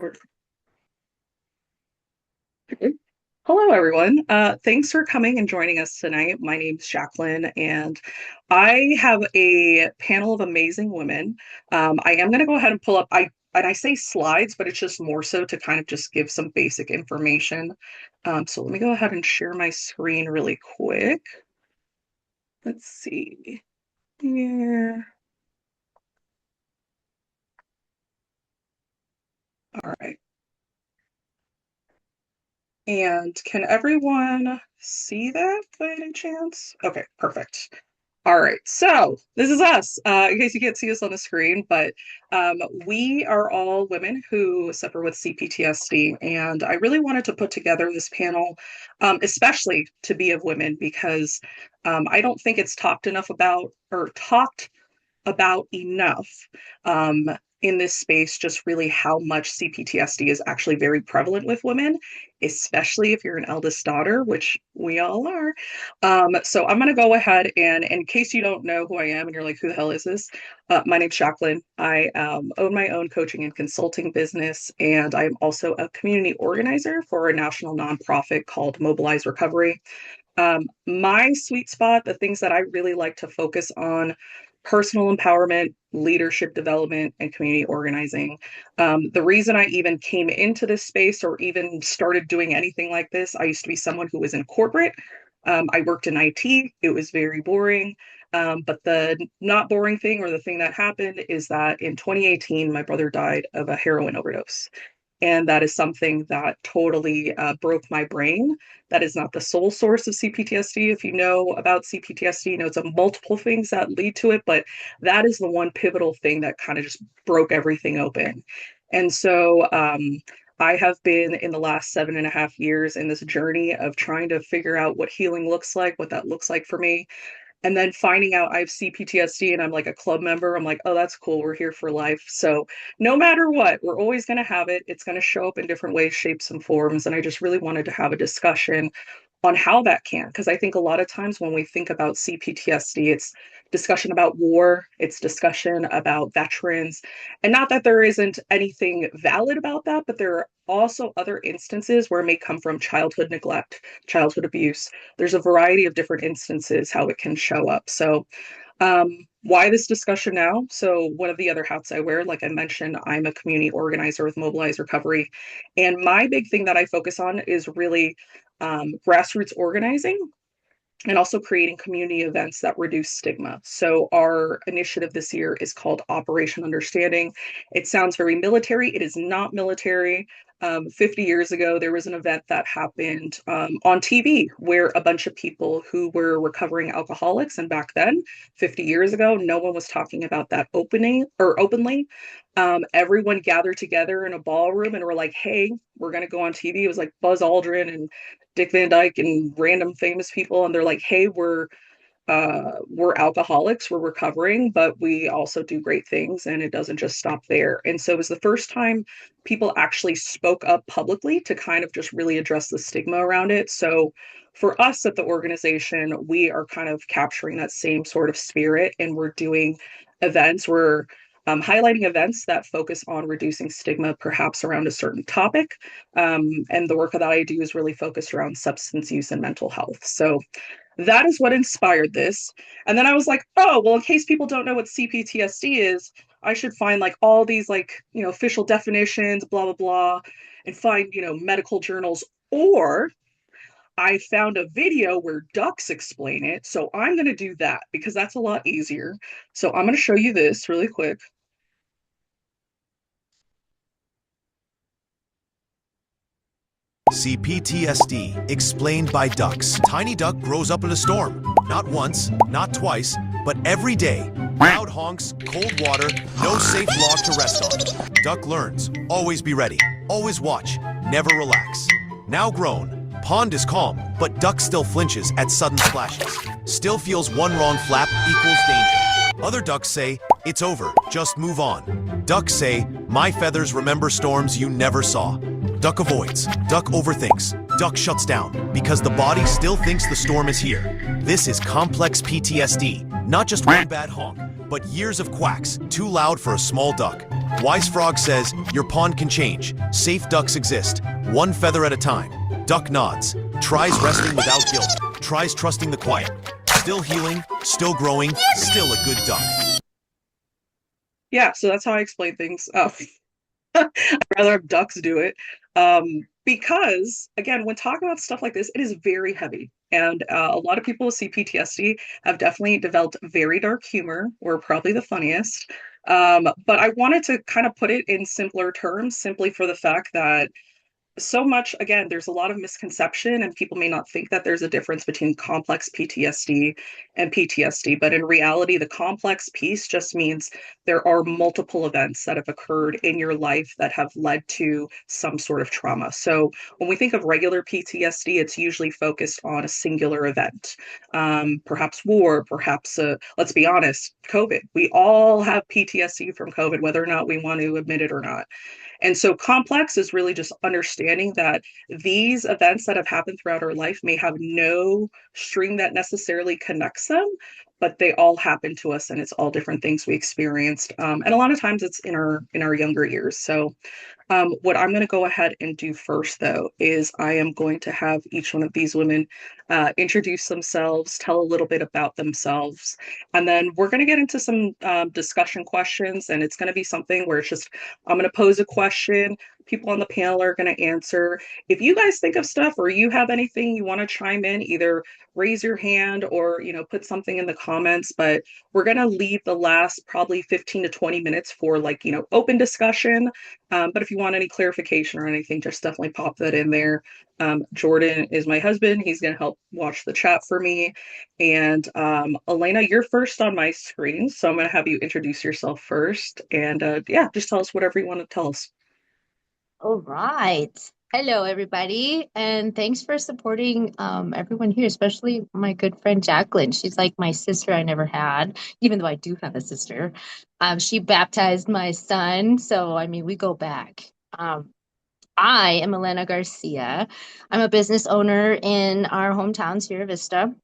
Or- Hello, everyone. Thanks for coming and joining us tonight. My name's Jacqueline, and I have a panel of amazing women. I am going to go ahead and pull up. I say slides, but it's just more so to kind of just give some basic information. So let me go ahead and share my screen really quick. Let's see here. All right. And can everyone see that by any chance? Okay, perfect. All right, so this is us. In case you can't see us on the screen, but we are all women who suffer with CPTSD, and I really wanted to put together this panel, especially to be of women, because I don't think it's talked enough about or talked about enough um, in this space, just really how much CPTSD is actually very prevalent with women, especially if you're an eldest daughter, which we all are. So I'm going to go ahead and, in case you don't know who I am and you're like, who the hell is this? My name's Jacqueline. I own my own coaching and consulting business, and I'm also a community organizer for a national nonprofit called Mobilize Recovery. My sweet spot, the things that I really like to focus on: personal empowerment, leadership development, and community organizing. The reason I even came into this space or even started doing anything like this, I used to be someone who was in corporate. I worked in IT. It was very boring. But the not boring thing, or the thing that happened, is that in 2018, my brother died of a heroin overdose. And that is something that totally broke my brain. That is not the sole source of CPTSD. If you know about CPTSD, you know it's a multiple things that lead to it, but that is the one pivotal thing that kind of just broke everything open. And so I have been in the last 7.5 years in this journey of trying to figure out what healing looks like, what that looks like for me, and then finding out I have CPTSD and I'm like a club member. I'm like, oh, that's cool. We're here for life. So no matter what, we're always going to have it. It's going to show up in different ways, shapes, and forms. And I just really wanted to have a discussion on how that can, because I think a lot of times when we think about CPTSD, it's discussion about war, it's discussion about veterans, and not that there isn't anything valid about that, but there are also other instances where it may come from childhood neglect, childhood abuse. There's a variety of different instances how it can show up. So why this discussion now? So one of the other hats I wear, like I mentioned, I'm a community organizer with Mobilize Recovery. And my big thing that I focus on is really grassroots organizing and also creating community events that reduce stigma. So our initiative this year is called Operation Understanding. It sounds very military. It is not military. 50 years ago, there was an event that happened on TV where a bunch of people who were recovering alcoholics, and back then, 50 years ago, no one was talking about that opening or openly. Everyone gathered together in a ballroom and were like, hey, we're going to go on TV. It was like Buzz Aldrin and Dick Van Dyke and random famous people, and they're like, "Hey, we're alcoholics, we're recovering, but we also do great things, and it doesn't just stop there." And so it was the first time people actually spoke up publicly to kind of just really address the stigma around it. So for us at the organization, we are kind of capturing that same sort of spirit, and we're doing events. We're highlighting events that focus on reducing stigma, perhaps around a certain topic. And the work that I do is really focused around substance use and mental health. So that is what inspired this. And then I was like, oh, well, in case people don't know what CPTSD is, I should find like all these like, official definitions, blah, blah, blah, and find, medical journals. Or I found a video where ducks explain it. So I'm going to do that because that's a lot easier. So I'm going to show you this really quick. CPTSD, explained by ducks. Tiny duck grows up in a storm. Not once, not twice, but every day. Loud honks, cold water, no safe log to rest on. Duck learns, always be ready, always watch, never relax. Now grown, pond is calm, but duck still flinches at sudden splashes. Still feels one wrong flap equals danger. Other ducks say, it's over, just move on. Ducks say, my feathers remember storms you never saw. Duck avoids, duck overthinks, duck shuts down, because the body still thinks the storm is here. This is complex PTSD, not just one bad honk, but years of quacks, too loud for a small duck. Wise Frog says, your pond can change. Safe ducks exist. One feather at a time. Duck nods. Tries resting without guilt. Tries trusting the quiet. Still healing, still growing, still a good duck. Yeah, so that's how I explain things. I'd rather have ducks do it. Because, again, when talking about stuff like this, it is very heavy. And a lot of people with CPTSD have definitely developed very dark humor. We're probably the funniest. But I wanted to kind of put it in simpler terms, simply for the fact that so much, again, there's a lot of misconception, and people may not think that there's a difference between complex PTSD and PTSD, but in reality, the complex piece just means there are multiple events that have occurred in your life that have led to some sort of trauma. So when we think of regular PTSD, it's usually focused on a singular event, perhaps war, perhaps, let's be honest, COVID. We all have PTSD from COVID, whether or not we want to admit it or not. And so complex is really just understanding that these events that have happened throughout our life may have no string that necessarily connects them, but they all happen to us, and it's all different things we experienced. And a lot of times it's in our younger years. So what I'm going to go ahead and do first, though, is I am going to have each one of these women introduce themselves, tell a little bit about themselves, and then we're going to get into some discussion questions. And it's going to be something where it's just I'm going to pose a question. People on the panel are going to answer. If you guys think of stuff or you have anything you want to chime in, either raise your hand or put something in the comments. But we're going to leave the last probably 15 to 20 minutes for like open discussion, but if you want any clarification or anything, just definitely pop that in there. Jordan is my husband. He's going to help watch the chat for me. And Elena, you're first on my screen. So I'm going to have you introduce yourself first. And yeah, just tell us whatever you want to tell us. All right. Hello, everybody. And thanks for supporting everyone here, especially my good friend Jacqueline. She's like my sister I never had, even though I do have a sister. She baptized my son. So, I mean, we go back. I am Elena Garcia. I'm a business owner in our hometown, Sierra Vista.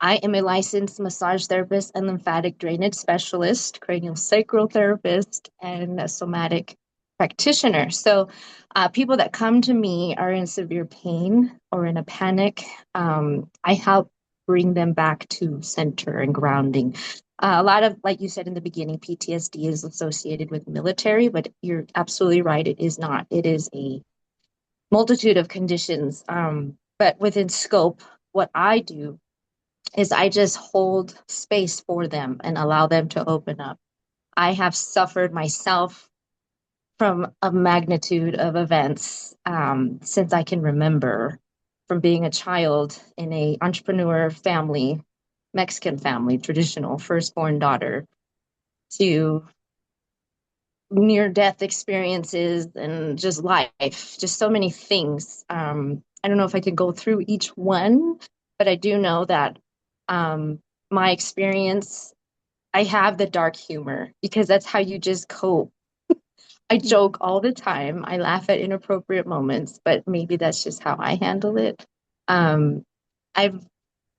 I am a licensed massage therapist and lymphatic drainage specialist, cranial sacral therapist, and a somatic practitioner. So, people that come to me are in severe pain or in a panic. I help bring them back to center and grounding. A lot of, like you said in the beginning, PTSD is associated with military, but you're absolutely right. It is not. It is a multitude of conditions. But within scope, what I do is I just hold space for them and allow them to open up. I have suffered myself from a magnitude of events since I can remember, from being a child in a entrepreneur family, Mexican family, traditional firstborn daughter, to near death experiences and just life, just so many things. I don't know if I could go through each one, but I do know that my experience, I have the dark humor because that's how you just cope. I joke all the time. I laugh at inappropriate moments, but maybe that's just how I handle it. Um, I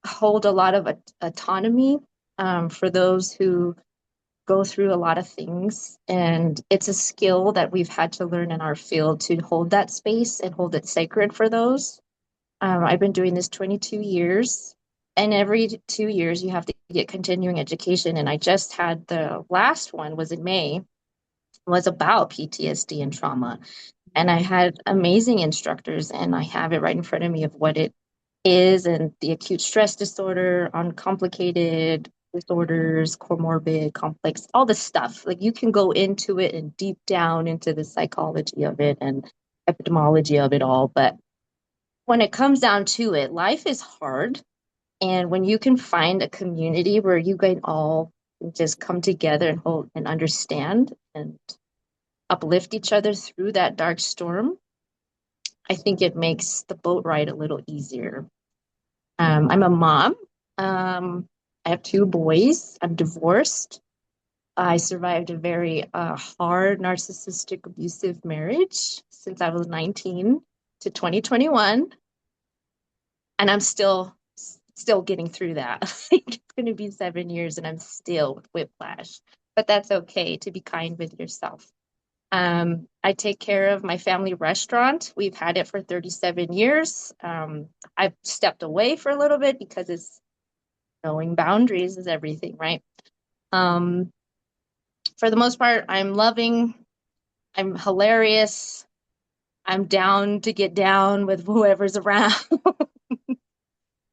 hold a lot of autonomy for those who go through a lot of things. And it's a skill that we've had to learn in our field to hold that space and hold it sacred for those. I've been doing this 22 years. And every 2 years, you have to get continuing education. And I just had the last one was in May, was about PTSD and trauma. And I had amazing instructors, and I have it right in front of me of what it is and the acute stress disorder, uncomplicated disorders, comorbid, complex, all this stuff. Like you can go into it and deep down into the psychology of it and epidemiology of it all. But when it comes down to it, life is hard. And when you can find a community where you can all just come together and hold and understand and uplift each other through that dark storm, I think it makes the boat ride a little easier. I'm a mom. I have two boys. I'm divorced. I survived a very hard, narcissistic, abusive marriage since I was 19 to 2021, and I'm still getting through that. I think it's going to be 7 years, and I'm still with whiplash. But that's okay to be kind with yourself. I take care of my family restaurant. We've had it for 37 years. I've stepped away for a little bit because it's knowing boundaries is everything, right? Um, for the most part, I'm loving, I'm hilarious, I'm down to get down with whoever's around.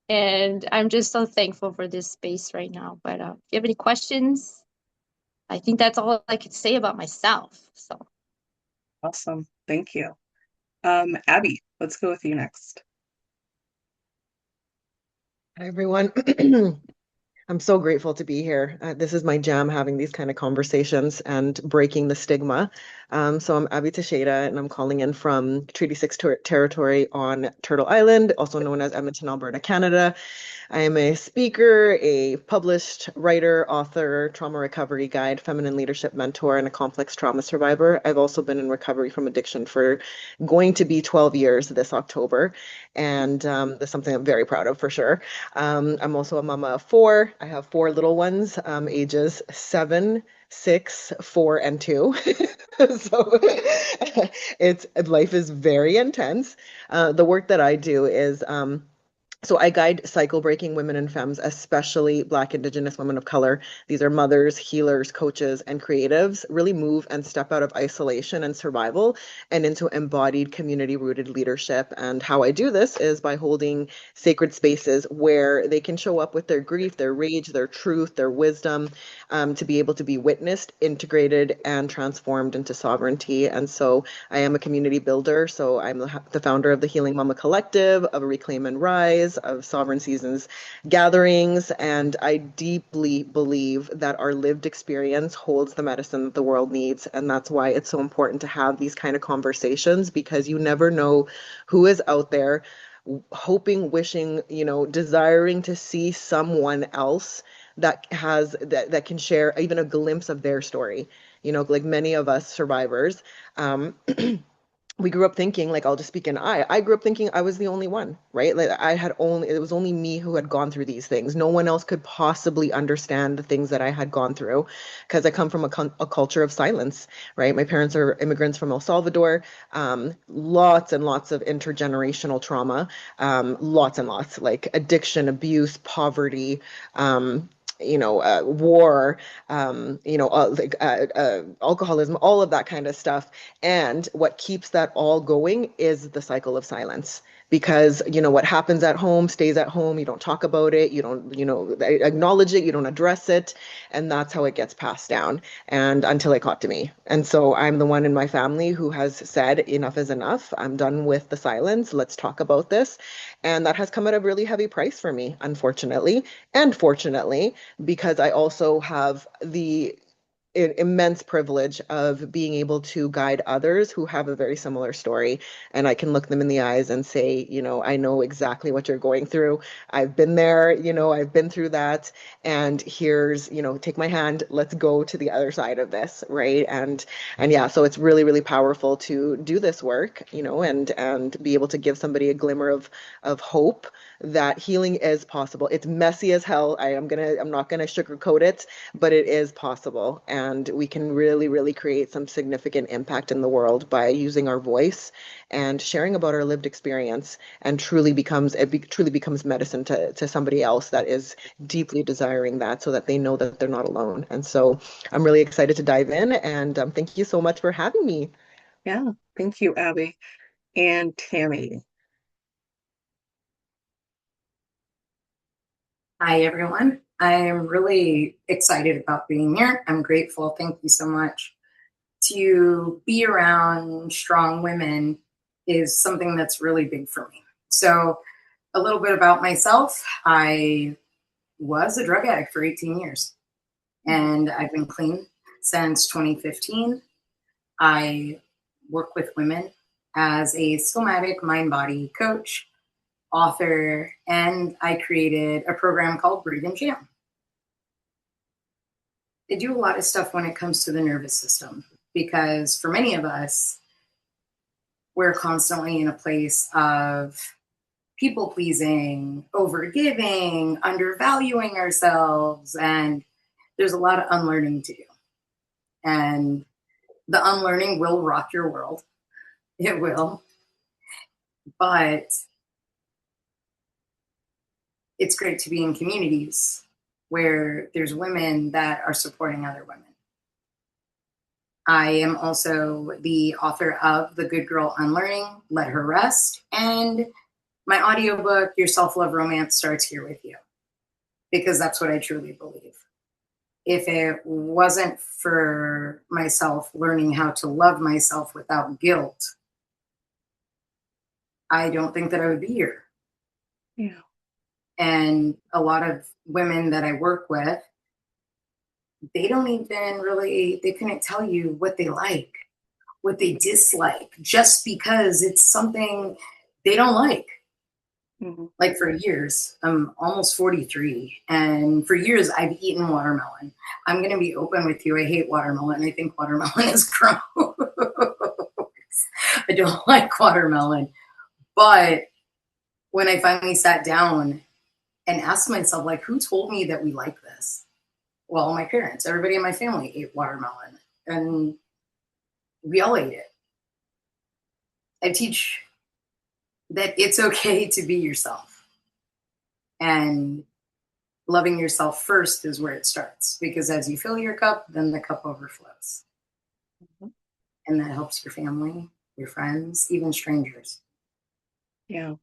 And I'm just so thankful for this space right now. But if you have any questions, I think that's all I could say about myself. So, Awesome. Thank you. Abby, let's go with you next. Hi, everyone. I'm so grateful to be here. This is my jam, having these kind of conversations and breaking the stigma. So I'm Abby Teixeira, and I'm calling in from Treaty 6 territory on Turtle Island, also known as Edmonton, Alberta, Canada. I am a speaker, a published writer, author, trauma recovery guide, feminine leadership mentor, and a complex trauma survivor. I've also been in recovery from addiction for going to be 12 years this October. And that's something I'm very proud of for sure. I'm also a mama of four. I have four little ones, ages 7, 6, 4, and 2. So it's life is very intense. The work that I do is so I guide cycle breaking women and femmes, especially Black, Indigenous women of color. These are mothers, healers, coaches, and creatives, really move and step out of isolation and survival and into embodied community rooted leadership. And how I do this is by holding sacred spaces where they can show up with their grief, their rage, their truth, their wisdom, to be able to be witnessed, integrated, and transformed into sovereignty. And so I am a community builder. So I'm the founder of the Healing Mama Collective, of Reclaim and Rise, of Sovereign Seasons gatherings. And I deeply believe that our lived experience holds the medicine that the world needs. And that's why it's so important to have these kind of conversations, because you never know who is out there hoping, wishing, desiring to see someone else that can share even a glimpse of their story. Like many of us survivors, um, we grew up thinking, like, I'll just speak in I grew up thinking I was the only one, right? Like it was only me who had gone through these things. No one else could possibly understand the things that I had gone through, because I come from a culture of silence, right? My parents are immigrants from El Salvador, lots and lots of intergenerational trauma, lots and lots, like addiction, abuse, poverty, war, alcoholism, all of that kind of stuff. And what keeps that all going is the cycle of silence. Because, what happens at home stays at home. You don't talk about it. You don't, acknowledge it. You don't address it. And that's how it gets passed down. And until it got to me. And so I'm the one in my family who has said, enough is enough. I'm done with the silence. Let's talk about this. And that has come at a really heavy price for me, unfortunately. And fortunately, because I also have the immense privilege of being able to guide others who have a very similar story. And I can look them in the eyes and say, I know exactly what you're going through. I've been there, I've been through that. And here's, take my hand, let's go to the other side of this. Right. And yeah, so it's really, really powerful to do this work, and be able to give somebody a glimmer of hope that healing is possible. It's messy as hell. I'm not gonna sugarcoat it, but it is possible. And we can really, really create some significant impact in the world by using our voice and sharing about our lived experience, and truly becomes medicine to somebody else that is deeply desiring that, so that they know that they're not alone. And so I'm really excited to dive in, and thank you so much for having me. Yeah, thank you, Abby. And Tammy. Hi, everyone. I am really excited about being here. I'm grateful. Thank you so much. To be around strong women is something that's really big for me. So, a little bit about myself. I was a drug addict for 18 years, and I've been clean since 2015. I work with women as a somatic mind body coach, author, and I created a program called Breathe and Jam. I do a lot of stuff when it comes to the nervous system, because for many of us, we're constantly in a place of people pleasing, overgiving, undervaluing ourselves, and there's a lot of unlearning to do. And The unlearning will rock your world. It will. But it's great to be in communities where there's women that are supporting other women. I am also the author of The Good Girl Unlearning, Let Her Rest, and my audiobook, Your Self-Love Romance Starts Here With You, because that's what I truly believe. If it wasn't for myself learning how to love myself without guilt, I don't think that I would be here. Yeah. And a lot of women that I work with, they don't even really, they couldn't tell you what they like, what they dislike, just because it's something they don't like. Mm-hmm. Like for years, I'm almost 43, and for years I've eaten watermelon. I'm going to be open with you. I hate watermelon. I think watermelon is gross. I don't like watermelon. But when I finally sat down and asked myself, like, who told me that we like this? Well, my parents, everybody in my family ate watermelon, and we all ate it. I teach that it's okay to be yourself, and loving yourself first is where it starts, because as you fill your cup, then the cup overflows. Mm-hmm. And that helps your family, your friends, even strangers. Yeah.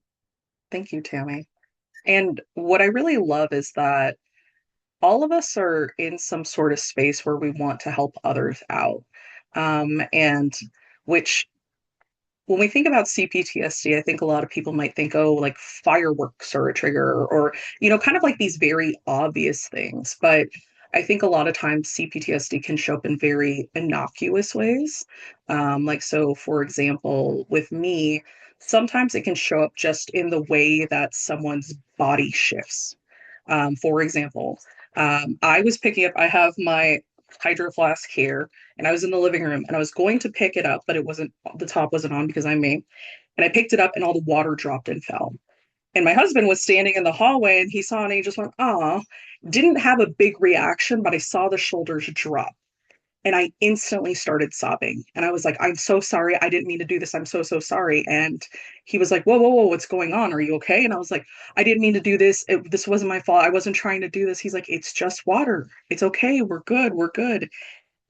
Thank you, Tammy. And what I really love is that all of us are in some sort of space where we want to help others out. And which when we think about CPTSD, I think a lot of people might think, oh, like fireworks are a trigger, or, kind of like these very obvious things. But I think a lot of times CPTSD can show up in very innocuous ways. So for example, with me, sometimes it can show up just in the way that someone's body shifts. For example, I have my hydro flask here, and I was in the living room and I was going to pick it up, but the top wasn't on because I'm me. And I picked it up and all the water dropped and fell. And my husband was standing in the hallway and he saw it and he just went, "Ah," didn't have a big reaction, but I saw the shoulders drop. And I instantly started sobbing. And I was like, "I'm so sorry. I didn't mean to do this. I'm so, so sorry." And he was like, "Whoa, whoa, whoa, what's going on? Are you okay?" And I was like, "I didn't mean to do this. This wasn't my fault. I wasn't trying to do this." He's like, "It's just water. It's okay. We're good. We're good."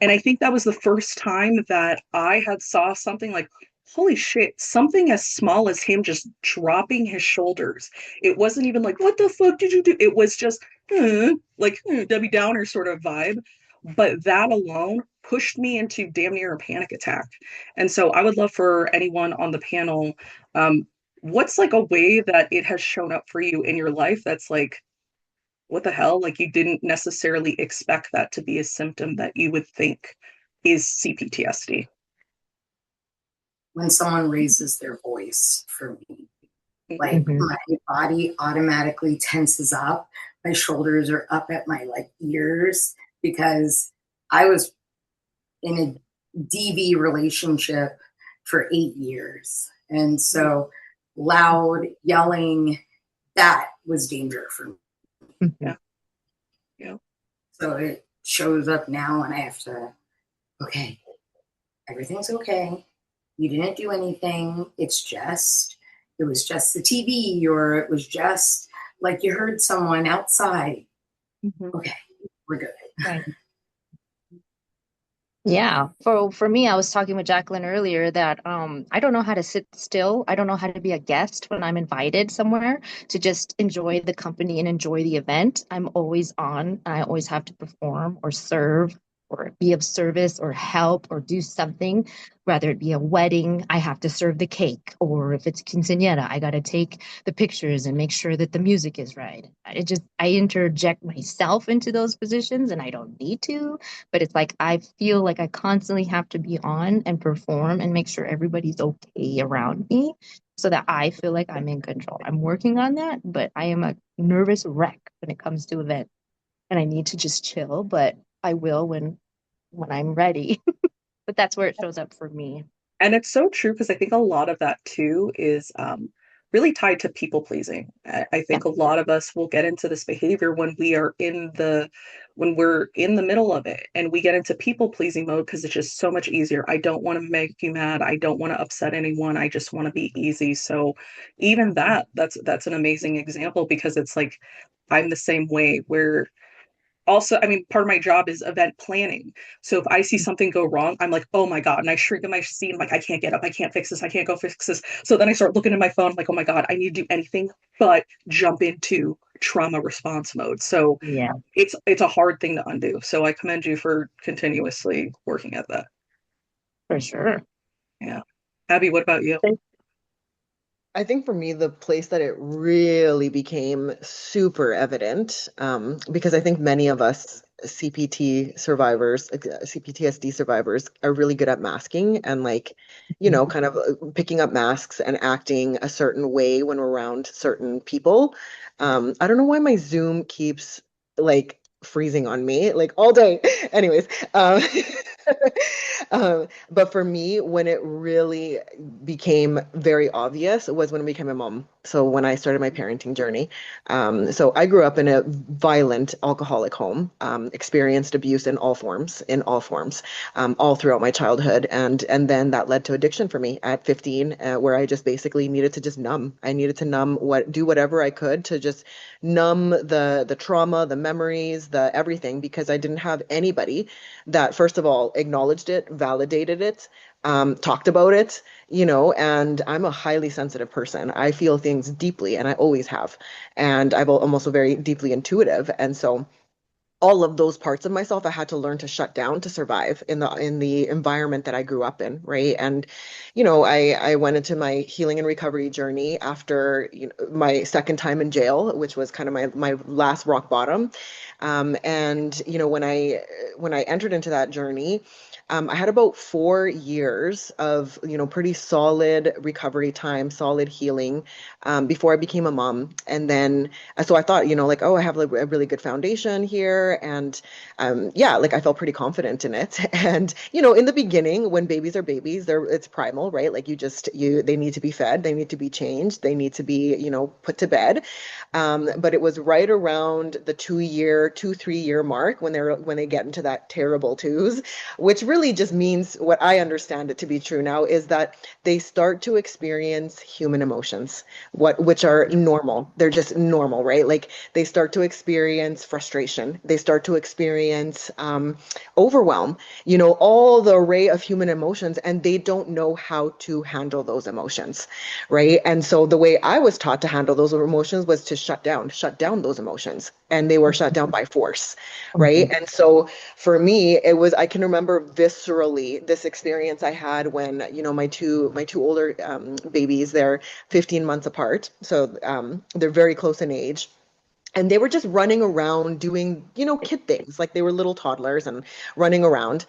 And I think that was the first time that I had saw something like, holy shit, something as small as him just dropping his shoulders. It wasn't even like, what the fuck did you do? It was just Debbie Downer sort of vibe. But that alone pushed me into damn near a panic attack. And so I would love for anyone on the panel, what's like a way that it has shown up for you in your life that's like, what the hell? Like you didn't necessarily expect that to be a symptom that you would think is CPTSD. When someone raises their voice for me, like Mhm. my body automatically tenses up. My shoulders are up at my like ears, because I was in a DV relationship for 8 years. And so loud yelling, that was danger for me. Mhm. Yeah. Yeah. So it shows up now and I have to, okay, everything's okay. You didn't do anything. It was just the TV, or it was just like you heard someone outside. Mhm. Okay, we're good. Right. Yeah. For me, I was talking with Jacqueline earlier that I don't know how to sit still. I don't know how to be a guest when I'm invited somewhere to just enjoy the company and enjoy the event. I'm always on. I always have to perform or serve or be of service or help or do something. Whether it be a wedding, I have to serve the cake, or if it's quinceañera, I got to take the pictures and make sure that the music is right. I interject myself into those positions and I don't need to, but it's like I feel like I constantly have to be on and perform and make sure everybody's okay around me so that I feel like I'm in control. I'm working on that, but I am a nervous wreck when it comes to events and I need to just chill, but I will when I'm ready. But that's where it shows up for me. And it's so true because I think a lot of that too is really tied to people pleasing. I Yeah, think a lot of us will get into this behavior when we're in the middle of it and we get into people pleasing mode because it's just so much easier. I don't want to make you mad. I don't want to upset anyone. I just want to be easy. So even that's an amazing example because it's like I'm the same way where also, I mean, part of my job is event planning. So if I see something go wrong, I'm like, oh my God. And I shrink in my seat. I'm like, I can't get up. I can't fix this. I can't go fix this. So then I start looking at my phone, like, oh my God, I need to do anything but jump into trauma response mode. So yeah, it's a hard thing to undo. So I commend you for continuously working at that. for sure. Yeah. Abby, what about you? I think for me, the place that it really became super evident, because I think many of us CPT survivors, CPTSD survivors, are really good at masking and like, kind of picking up masks and acting a certain way when we're around certain people. I don't know why my Zoom keeps like freezing on me like all day. Anyways, but for me, when it really became very obvious was when I became a mom. So when I started my parenting journey. So I grew up in a violent alcoholic home, experienced abuse in all forms, all throughout my childhood. And then that led to addiction for me at 15, where I just basically needed to just numb. I needed to do whatever I could to just numb the trauma, the memories, the everything, because I didn't have anybody that, first of all, acknowledged it, validated it, talked about it, and I'm a highly sensitive person. I feel things deeply, and I always have. And I'm also very deeply intuitive. And so all of those parts of myself I had to learn to shut down to survive in the environment that I grew up in, right? And I went into my healing and recovery journey after my second time in jail, which was kind of my last rock bottom. And when I entered into that journey, I had about 4 years of pretty solid recovery time, solid healing, before I became a mom. And then so I thought, like, oh, I have like a really good foundation here. And yeah, like I felt pretty confident in it. And, in the beginning, when babies are babies, it's primal, right? Like they need to be fed, they need to be changed, they need to be, put to bed. But it was right around the 3 year mark when they get into that terrible twos, which really just means what I understand it to be true now is that they start to experience human emotions, which are normal. They're just normal, right? Like they start to experience frustration. They start to experience overwhelm, all the array of human emotions, and they don't know how to handle those emotions, right? And so the way I was taught to handle those emotions was to shut down those emotions, and they were shut down by force, right? Mhm. And so for me, I can remember viscerally this experience I had when, my two older babies, they're 15 months apart. So they're very close in age. And they were just running around doing, kid things. Like they were little toddlers and running around.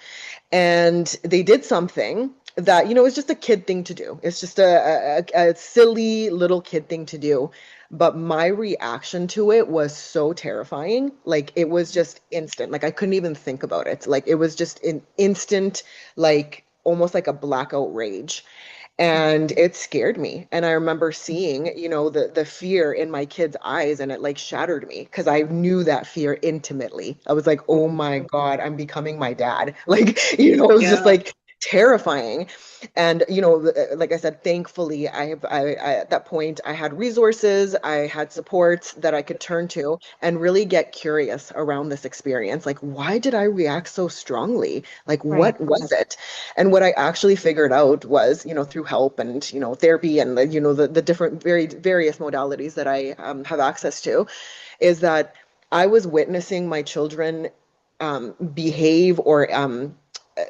And they did something that, is just a kid thing to do. It's just a silly little kid thing to do. But my reaction to it was so terrifying. Like it was just instant. Like I couldn't even think about it. Like it was just an instant, like almost like a blackout rage. And it scared me. And I remember seeing, the fear in my kids' eyes, and it like shattered me because I knew that fear intimately. I was like, oh my God, I'm becoming my dad. Like, it was just Yeah. like terrifying. And, like I said, thankfully, at that point, I had resources, I had support that I could turn to and really get curious around this experience. Like, why did I react so strongly? Like, Right. what was it? And what I actually figured out was, through help and, therapy and, the different various modalities that I have access to, is that I was witnessing my children behave or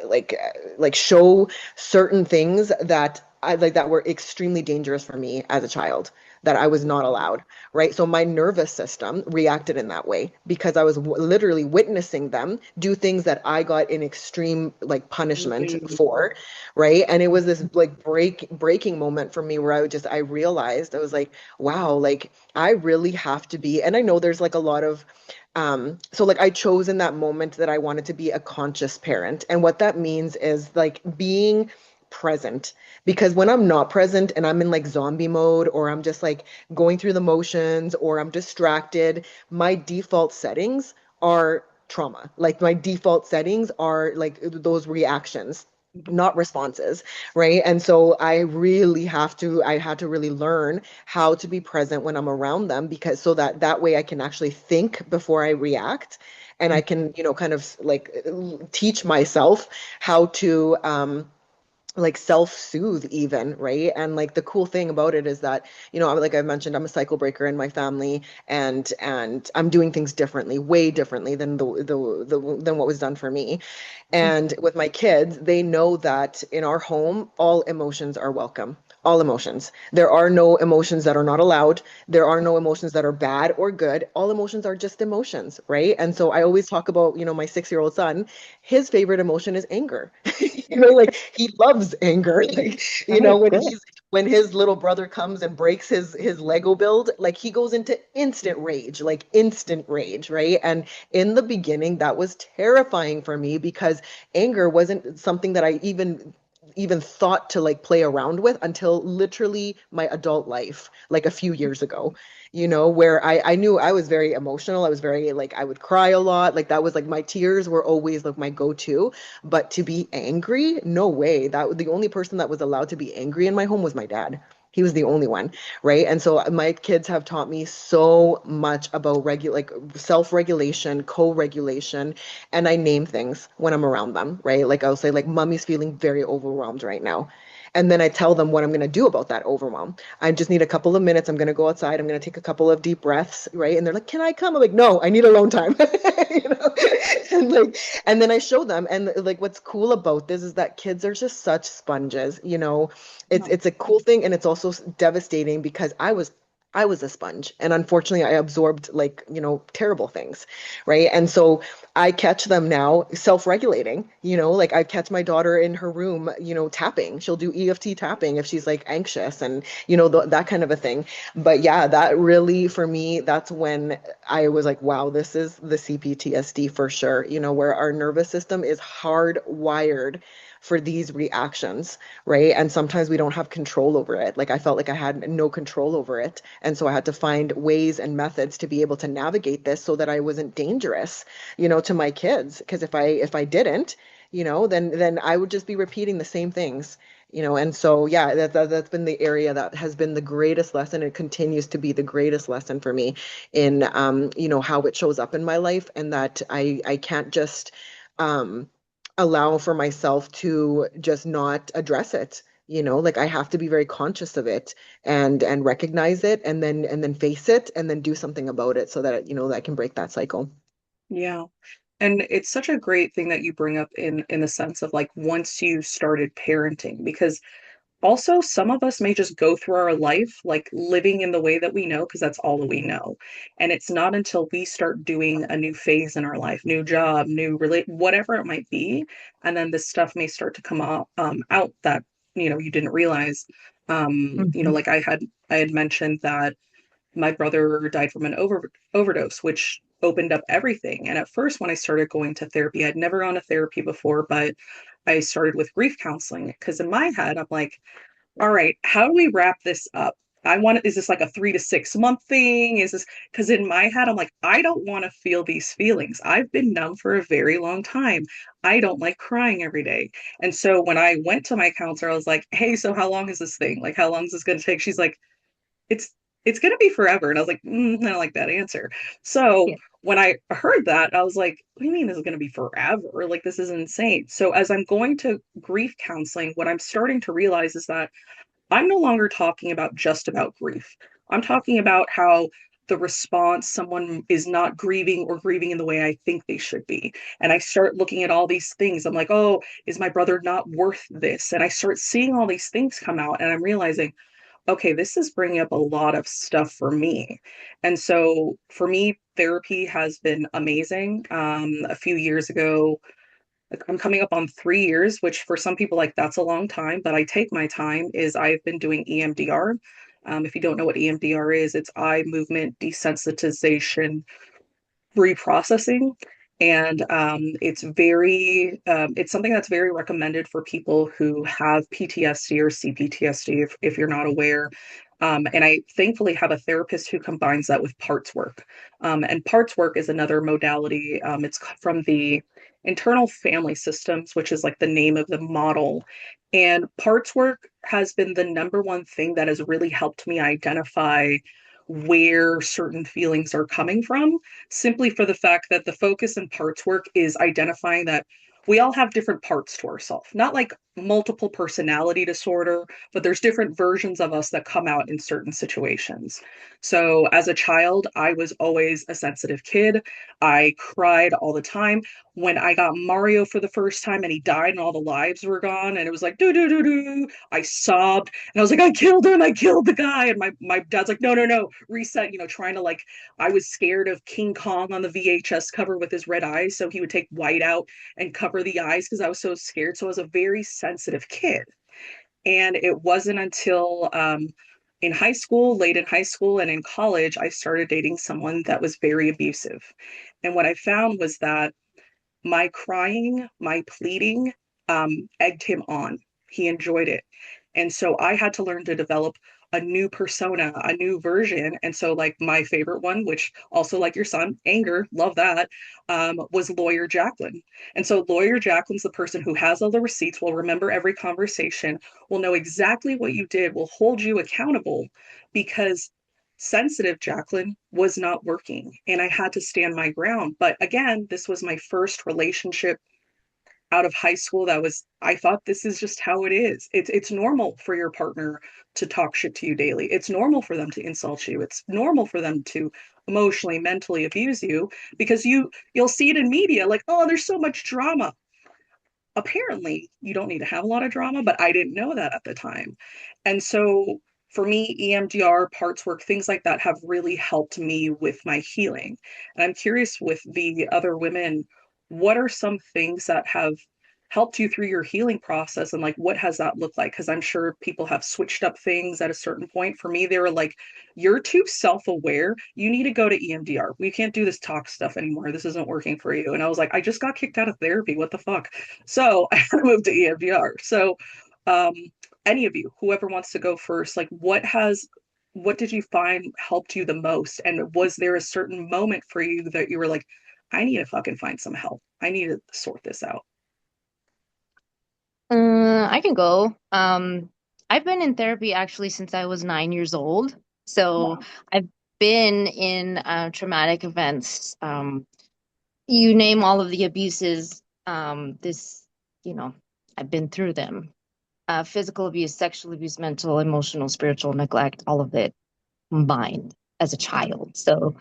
like show certain things that I like that were extremely dangerous for me as a child that I was not allowed, right? So my nervous system reacted in that way because I was literally witnessing them do things that I got in extreme like punishment Mhm. for, right? And it was this like breaking moment for me where I realized I was like, wow, like I really have to be, and I know there's like a lot of so like I chose in that moment that I wanted to be a conscious parent. And what that means is like being present. Because when I'm not present and I'm in like zombie mode, or I'm just like going through the motions, or I'm distracted, my default settings are trauma. Like my default settings are like those reactions, not responses, right? And so I had to really learn how to be present when I'm around them, because so that that way I can actually think before I react, and I can, kind of like teach myself how to like self-soothe even, right? And like the cool thing about it is that, like I mentioned, I'm a cycle breaker in my family, and I'm doing things differently, way differently than than what was done for me. And with my kids, they know that in our home, all emotions are welcome. All emotions. There are no emotions that are not allowed. There are no emotions that are bad or good. All emotions are just emotions, right? And so I always talk about, my 6-year-old son, his favorite emotion is anger. Like he loves anger. Like, Right, when good. when his little brother comes and breaks his Lego build, like he goes into instant rage, like instant rage, right? And in the beginning, that was terrifying for me, because anger wasn't something that I even thought to like play around with until literally my adult life, like a few years ago, where I knew I was very emotional. I was very like, I would cry a lot. Like that was like my tears were always like my go-to. But to be angry, no way. That the only person that was allowed to be angry in my home was my dad. He was the only one, right? And so my kids have taught me so much about like self-regulation, co-regulation, and I name things when I'm around them, right? Like I'll say like mommy's feeling very overwhelmed right now. And then I tell them what I'm going to do about that overwhelm. I just need a couple of minutes. I'm going to go outside. I'm going to take a couple of deep breaths, right? And they're like, "Can I come?" I'm like, "No, I need alone time." you know? And like, and then I show them. And like, what's cool about this is that kids are just such sponges. It's a cool thing, and it's also devastating, because I was a sponge, and unfortunately I absorbed like, terrible things, right? And so I catch them now self-regulating, like I catch my daughter in her room, tapping. She'll do EFT tapping if she's like anxious, and that kind of a thing. But yeah, that really for me, that's when I was like, wow, this is the CPTSD for sure, where our nervous system is hardwired for these reactions, right? And sometimes we don't have control over it. Like I felt like I had no control over it. And so I had to find ways and methods to be able to navigate this so that I wasn't dangerous, to my kids. Because if I didn't, then I would just be repeating the same things. And so yeah, that's been the area that has been the greatest lesson. It continues to be the greatest lesson for me in how it shows up in my life, and that I can't just um allow for myself to just not address it. Like I have to be very conscious of it, and recognize it, and then face it, and then do something about it, so that that I can break that cycle. Yeah. And it's such a great thing that you bring up in the sense of like once you started parenting, because also some of us may just go through our life like living in the way that we know because that's all that we know. And it's not until we start doing a new phase in our life, new job, new relate, whatever it might be, and then this stuff may start to come out that you didn't realize. Mhm. Like I had mentioned that my brother died from an overdose, which opened up everything. And at first, when I started going to therapy, I'd never gone to therapy before, but I started with grief counseling because in my head, I'm like, all right, how do we wrap this up? Is this like a 3 to 6 month thing? Is this, because in my head, I'm like, I don't want to feel these feelings. I've been numb for a very long time. I don't like crying every day. And so when I went to my counselor, I was like, hey, so how long is this thing? Like, how long is this going to take? She's like, it's it's gonna be forever. And I was like, I don't like that answer. So Yeah. when I heard that, I was like, what do you mean this is gonna be forever? Like this is insane. So as I'm going to grief counseling, what I'm starting to realize is that I'm no longer talking about just about grief. I'm talking about how the response someone is not grieving or grieving in the way I think they should be. And I start looking at all these things. I'm like, oh, is my brother not worth this? And I start seeing all these things come out and I'm realizing, okay, this is bringing up a lot of stuff for me. And so for me, therapy has been amazing. A few years ago, like, I'm coming up on 3 years, which for some people, like that's a long time, but I take my time, is I've been doing EMDR. If you don't know what EMDR is, it's eye movement desensitization reprocessing. And it's something that's very recommended for people who have PTSD or CPTSD, if you're not aware. And I thankfully have a therapist who combines that with parts work. And parts work is another modality. It's from the internal family systems, which is like the name of the model. And parts work has been the number one thing that has really helped me identify where certain feelings are coming from, simply for the fact that the focus in parts work is identifying that we all have different parts to ourselves, not like multiple personality disorder, but there's different versions of us that come out in certain situations. So as a child, I was always a sensitive kid. I cried all the time. When I got Mario for the first time and he died and all the lives were gone, and it was like, do, do, do, do, I sobbed and I was like, I killed him. I killed the guy. And my dad's like, no, no, no, reset, trying to like, I was scared of King Kong on the VHS cover with his red eyes. So he would take white out and cover the eyes because I was so scared. So I was a very sensitive kid. And it wasn't until in high school, late in high school, and in college, I started dating someone that was very abusive. And what I found was that my crying, my pleading, egged him on. He enjoyed it. And so I had to learn to develop a new persona, a new version. And so, like, my favorite one, which also, like your son, anger, love that, was Lawyer Jacqueline. And so, Lawyer Jacqueline's the person who has all the receipts, will remember every conversation, will know exactly what you did, will hold you accountable because sensitive Jacqueline was not working and I had to stand my ground. But again, this was my first relationship out of high school that was, I thought this is just how it is. It's normal for your partner to talk shit to you daily. It's normal for them to insult you. It's normal for them to emotionally, mentally abuse you because you'll see it in media like, oh, there's so much drama. Apparently you don't need to have a lot of drama, but I didn't know that at the time. And so for me, EMDR, parts work, things like that have really helped me with my healing. And I'm curious with the other women, what are some things that have helped you through your healing process and like what has that looked like? Because I'm sure people have switched up things at a certain point. For me, they were like, you're too self-aware. You need to go to EMDR. We can't do this talk stuff anymore. This isn't working for you. And I was like, I just got kicked out of therapy. What the fuck? So I moved to EMDR. So um, any of you, whoever wants to go first, like what did you find helped you the most? And was there a certain moment for you that you were like, I need to fucking find some help. I need to sort this out. I can go. I've been in therapy actually since I was 9 years old. So Wow. I've been in traumatic events. You name all of the abuses. You know, I've been through them. Physical abuse, sexual abuse, mental, emotional, spiritual neglect, all of it combined as a child. So,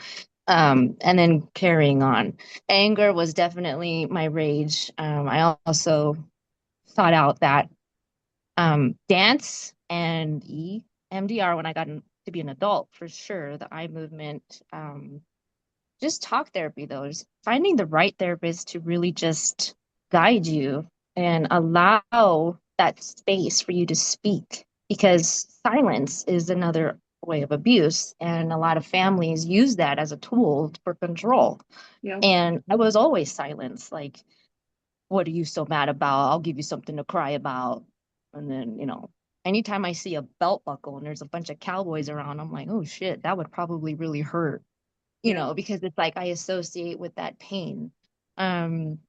and then carrying on. Anger was definitely my rage. I also sought out that dance and EMDR when I got to be an adult for sure. The eye movement, just talk therapy though, just finding the right therapist to really just guide you and allow that space for you to speak because silence is another way of abuse and a lot of families use that as a tool for control. Yeah. And I was always silenced, like, what are you so mad about? I'll give you something to cry about. And then, anytime I see a belt buckle and there's a bunch of cowboys around, I'm like, oh shit, that would probably really hurt, Yeah. because it's like I associate with that pain. Um,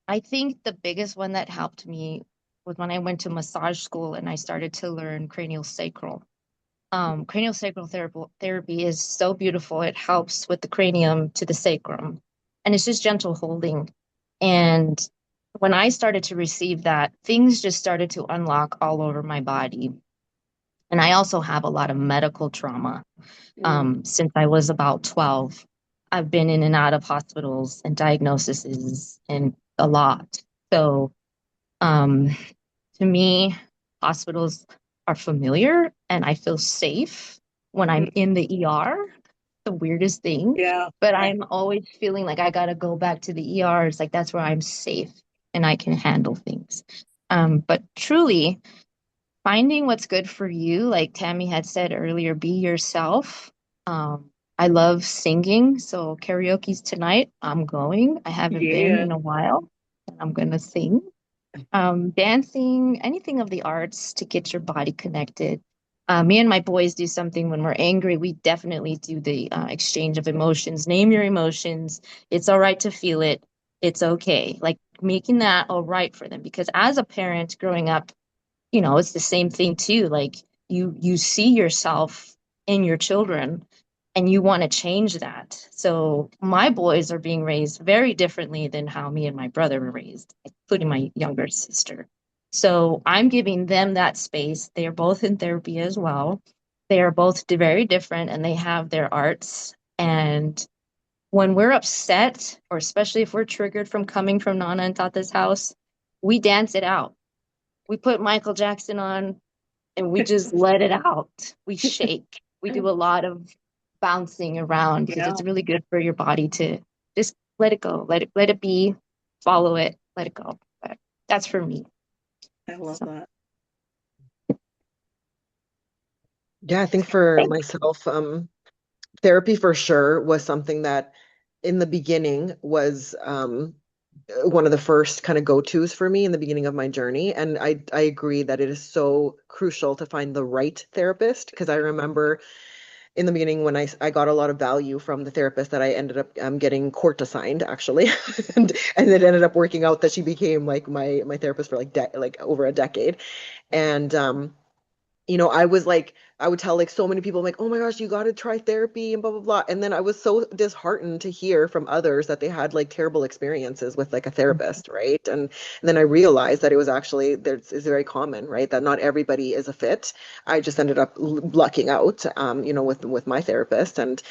I think the biggest one that helped me was when I went to massage school and I started to learn cranial sacral. Cranial sacral therapy is so beautiful. It helps with the cranium to the sacrum, and it's just gentle holding. And when I started to receive that, things just started to unlock all over my body. And I also have a lot of medical trauma. Mm. Since I was about 12, I've been in and out of hospitals and diagnoses and a lot. So, um, to me, hospitals are familiar and I feel safe when I'm Mm. in the ER. The weirdest thing, Yeah. but I'm always feeling like I gotta go back to the ER. It's like that's where I'm safe and I can handle things. But truly, finding what's good for you, like Tammy had said earlier, be yourself. I love singing, so karaoke's tonight. I'm going. I haven't been Yeah. in a while, and I'm gonna sing. Dancing, anything of the arts to get your body connected. Me and my boys do something when we're angry. We definitely do the exchange of emotions. Name your emotions. It's all right to feel it. It's okay. Like making that all right for them. Because as a parent growing up, it's the same thing too. Like you see yourself in your children and you want to change that. So my boys are being raised very differently than how me and my brother were raised, including my younger sister. So I'm giving them that space. They are both in therapy as well. They are both very different and they have their arts. And when we're upset, or especially if we're triggered from coming from Nana and Tata's house, we dance it out. We put Michael Jackson on and we just let it out. We shake. We do a lot of bouncing around because Yeah, it's really good for your body to just let it go, let it be, follow it, let it go. But that's for me. I love So that. Yeah, I think for thanks. myself, therapy for sure was something that in the beginning was one of the first kind of go-tos for me in the beginning of my journey. And I agree that it is so crucial to find the right therapist because I remember in the beginning when I got a lot of value from the therapist that I ended up getting court assigned actually, and it ended up working out that she became like my therapist for like like over a decade, and I was like, I would tell like so many people, like, oh my gosh, you got to try therapy and blah, blah, blah. And then I was so disheartened to hear from others that they had like terrible experiences with like a therapist, right? And then I realized that it was actually, it's very common, right? That not everybody is a fit. I just ended up lucking out, with my therapist. And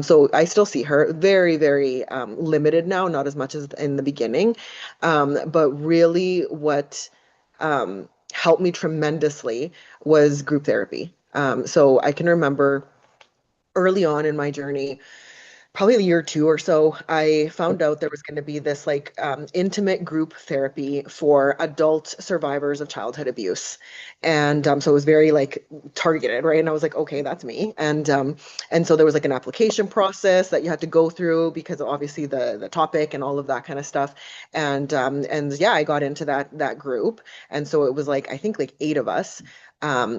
so I still see her very, very limited now, not as much as in the beginning. But really what helped me tremendously was group therapy. So I can remember early on in my journey, probably a year or two or so, I found out there was going to be this like intimate group therapy for adult survivors of childhood abuse, and so it was very like targeted, right? And I was like, okay, that's me. And so there was like an application process that you had to go through because obviously the topic and all of that kind of stuff, and yeah, I got into that group, and so it was like I think like 8 of us.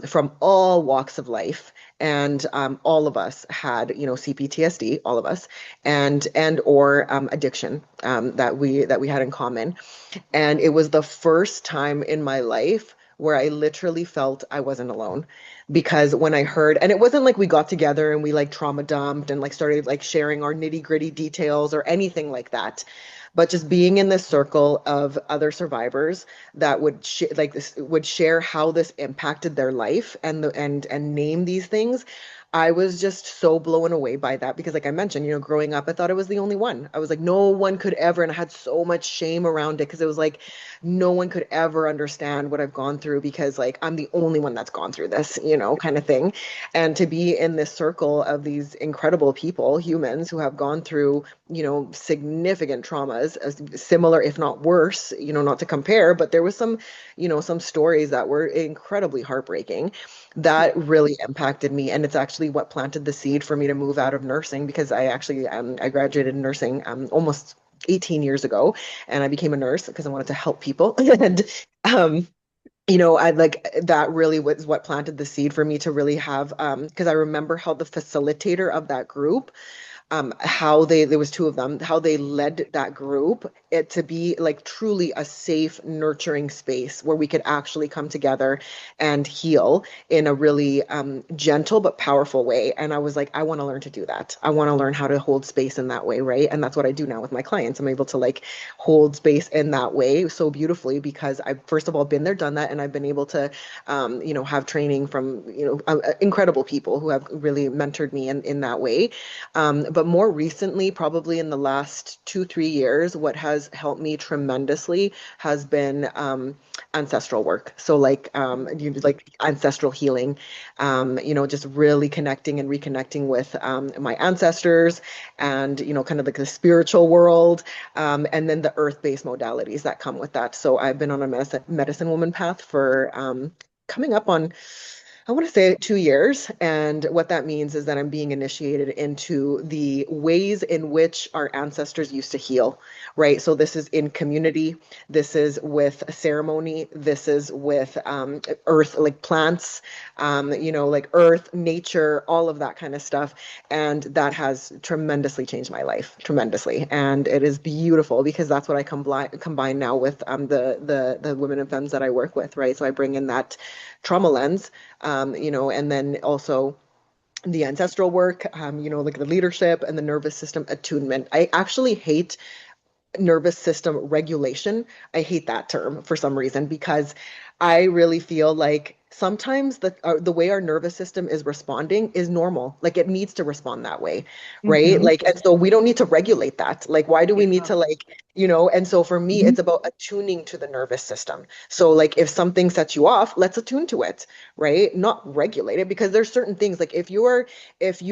From all walks of life, and all of us had, CPTSD, all of us, and or addiction that we had in common. And it was the first time in my life where I literally felt I wasn't alone. Because when I heard, and it wasn't like we got together and we like trauma dumped and like started like sharing our nitty-gritty details or anything like that. But just being in this circle of other survivors that like this would share how this impacted their life and name these things. I was just so blown away by that because, like I mentioned, growing up, I thought I was the only one. I was like, no one could ever, and I had so much shame around it because it was like, no one could ever understand what I've gone through because, like, I'm the only one that's gone through this, kind of thing. And to be in this circle of these incredible people, humans who have gone through, significant traumas, similar, if not worse, not to compare, but there was some stories that were incredibly heartbreaking that really impacted me, and it's actually what planted the seed for me to move out of nursing because I graduated in nursing almost 18 years ago, and I became a nurse because I wanted to help people. And um I like that really was what planted the seed for me to really have because I remember how the facilitator of that group, how there was two of them, how they led that group it to be like truly a safe, nurturing space where we could actually come together and heal in a really gentle but powerful way. And I was like, I want to learn to do that. I want to learn how to hold space in that way, right? And that's what I do now with my clients. I'm able to like hold space in that way so beautifully because I've first of all been there, done that, and I've been able to, have training from, incredible people who have really mentored me in that way. But more recently, probably in the last 2, 3 years, what has helped me tremendously has been ancestral work. So like ancestral healing, just really connecting and reconnecting with my ancestors and, kind of like the spiritual world, and then the earth-based modalities that come with that. So I've been on a medicine woman path for coming up on I want to say 2 years. And what that means is that I'm being initiated into the ways in which our ancestors used to heal, right? So this is in community, this is with a ceremony, this is with earth, like plants, like earth, nature, all of that kind of stuff. And that has tremendously changed my life, tremendously. And it is beautiful because that's what I combine now with the women and femmes that I work with, right? So I bring in that trauma lens, and then also the ancestral work, like the leadership and the nervous system attunement. I actually hate nervous system regulation. I hate that term for some reason because I really feel like sometimes the way our nervous system is responding is normal. Like it needs to respond that way, right? Hmm. Like, and so we don't need to regulate that. Like, why do we need Yeah. to and so for me, it's about attuning to the nervous system. So like if something sets you off, let's attune to it, right? Not regulate it because there's certain things like if you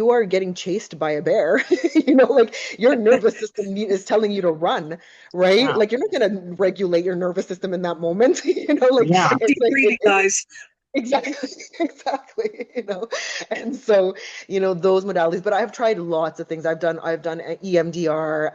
are getting chased by a bear, like your nervous system is telling you to run, right? Yeah. Like you're not going to regulate your nervous system in that moment, like Yeah. it's Deep like breathing, guys. exactly, exactly, And so, those modalities, but I've tried lots of things. I've done EMDR,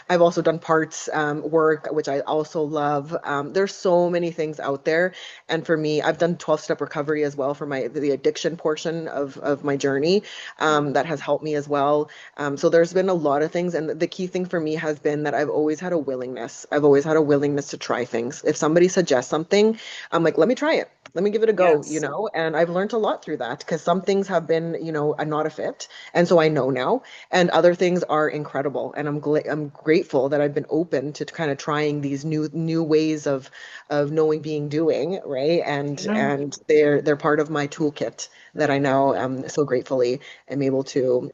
I've also done parts work, which I also love. There's so many things out there. And for me, I've done 12-step recovery as well for the addiction portion of my journey. That has helped me as well. So there's been a lot of things. And the key thing for me has been that I've always had a willingness. I've always had a willingness to try things. If somebody suggests something, I'm like, let me try it. Let me give it a go, Yes. and I've learned a lot through that because some things have been, not a fit. And so I know now, and other things are incredible. And I'm grateful that I've been open to kind of trying these new ways of knowing, being, doing, right? Yeah. And they're part of my toolkit that I now so gratefully am able to,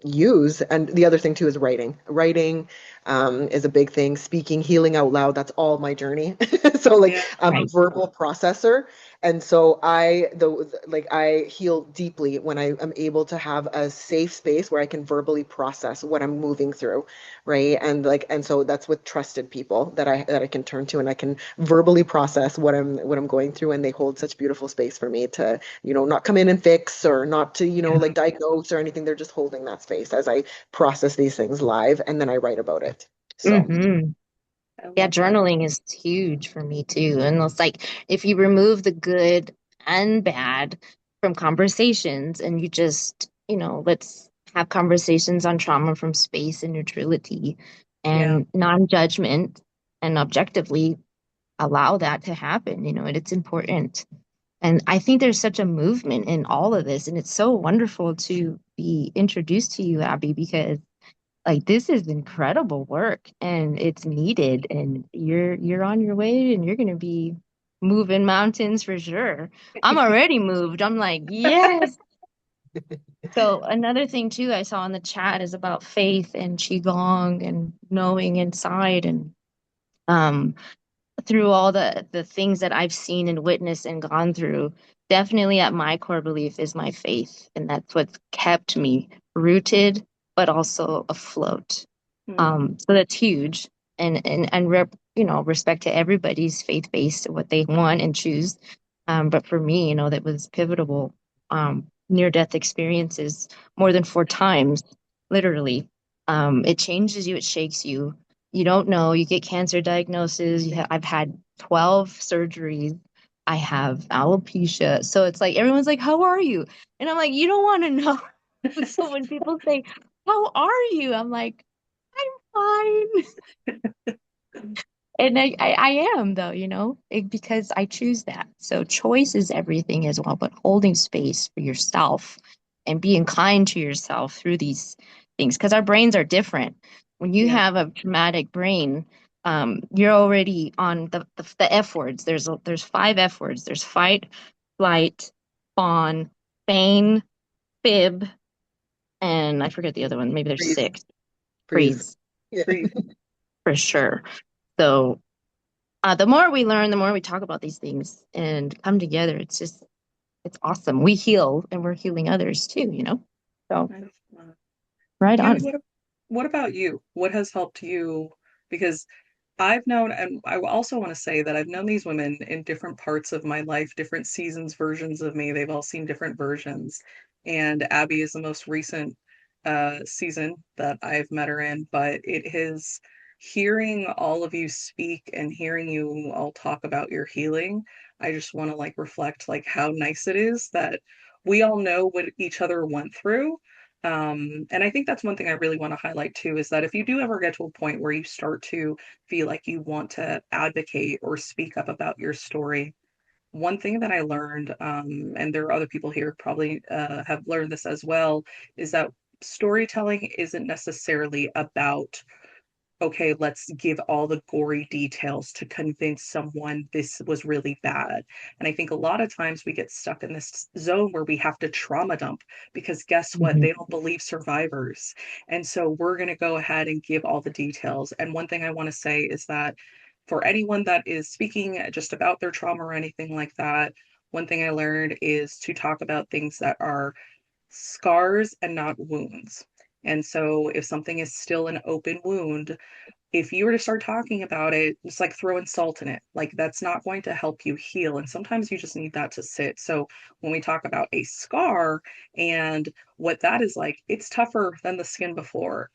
use. And the other thing too is writing. Writing is a big thing. Speaking, healing out loud, that's all my journey. So like Yeah. I'm a Right. verbal processor. And so I heal deeply when I am able to have a safe space where I can verbally process what I'm moving through, right? And so that's with trusted people that I can turn to and I can verbally process what I'm going through, and they hold such beautiful space for me to, not come in and fix or not to, Yeah. like diagnose or anything. They're just holding that space as I process these things live and then I write about it. So Hmm. I Yeah, love that. journaling is huge for me too. And it's like if you remove the good and bad from conversations and you just, let's have conversations on trauma from space and neutrality Yeah. and non-judgment and objectively allow that to happen, and it's important. And I think there's such a movement in all of this. And it's so wonderful to be introduced to you, Abby, because like this is incredible work and it's needed and you're on your way and you're going to be moving mountains for sure. I'm already moved. I'm like, yes. So another thing too I saw in the chat is about faith and qigong and knowing inside and um through all the things that I've seen and witnessed and gone through, definitely at my core belief is my faith and that's what's kept me rooted but also afloat. Hmm. So that's huge, and respect to everybody's faith based what they want and choose. But for me, that was pivotal. Near death experiences more than 4 times, literally. It changes you, it shakes you. You don't know. You get cancer diagnosis. I've had 12 surgeries. I have alopecia. So it's like everyone's like, "How are you?" And I'm like, "You don't want to know." So when people say, "How are you?" I'm like, fine. And I am though, because I choose that. So choice is everything as well, but holding space for yourself and being kind to yourself through these things, because our brains are different. When you Yeah. have a traumatic brain, you're already on the F words. There's 5 F words. There's fight, flight, fawn, feign, fib, and I forget the other one. Maybe there's freeze, 6. freeze. Freeze, Yeah. Breathe. for sure. So the more we learn, the more we talk about these things and come together. It's awesome. We heal and we're healing others too. So I love that. right Yeah. on. What about you? What has helped you? Because I've known, and I also want to say that I've known these women in different parts of my life, different seasons, versions of me. They've all seen different versions. And Abby is the most recent season that I've met her in, but it is hearing all of you speak and hearing you all talk about your healing. I just want to like reflect like how nice it is that we all know what each other went through. And I think that's one thing I really want to highlight too, is that if you do ever get to a point where you start to feel like you want to advocate or speak up about your story, one thing that I learned, and there are other people here probably have learned this as well, is that storytelling isn't necessarily about, okay, let's give all the gory details to convince someone this was really bad. And I think a lot of times we get stuck in this zone where we have to trauma dump because guess what? Mhm. They don't believe survivors. And so we're going to go ahead and give all the details. And one thing I want to say is that for anyone that is speaking just about their trauma or anything like that, one thing I learned is to talk about things that are scars and not wounds. And so if something is still an open wound, if you were to start talking about it, it's like throwing salt in it. Like that's not going to help you heal. And sometimes you just need that to sit. So when we talk about a scar and what that is like, it's tougher than the skin before.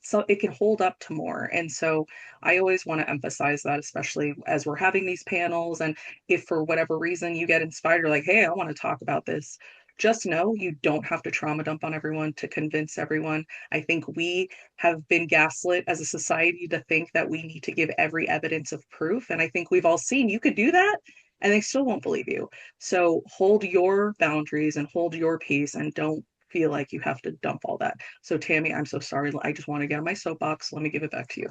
So it can hold up to more. And so I always want to emphasize that, especially as we're having these panels. And if for whatever reason you get inspired, you're like, hey, I want to talk about this. Just know you don't have to trauma dump on everyone to convince everyone. I think we have been gaslit as a society to think that we need to give every evidence of proof. And I think we've all seen you could do that and they still won't believe you. So hold your boundaries and hold your peace and don't feel like you have to dump all that. So Tammy, I'm so sorry. I just want to get on my soapbox. Let me give it back to you.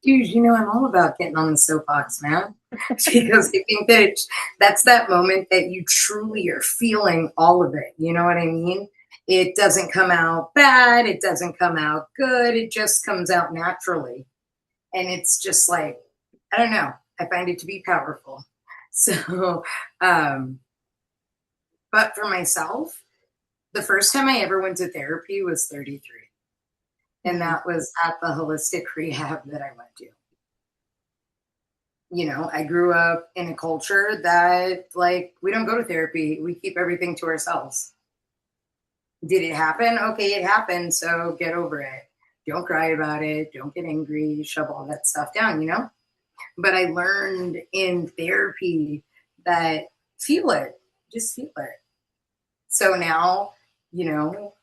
Dude, you know, I'm all about getting on the soapbox, man. Because I think that that's that moment that you truly are feeling all of it. You know what I mean? It doesn't come out bad. It doesn't come out good. It just comes out naturally. And it's just like, I don't know. I find it to be powerful. So, um, but for myself, the first time I ever went to therapy was 33. And Mhm. that was at the holistic rehab that I went to. You know, I grew up in a culture that, like, we don't go to therapy, we keep everything to ourselves. Did it happen? Okay, it happened. So get over it. Don't cry about it. Don't get angry. Shove all that stuff down, you know? But I learned in therapy that feel it, just feel it. So now, you know,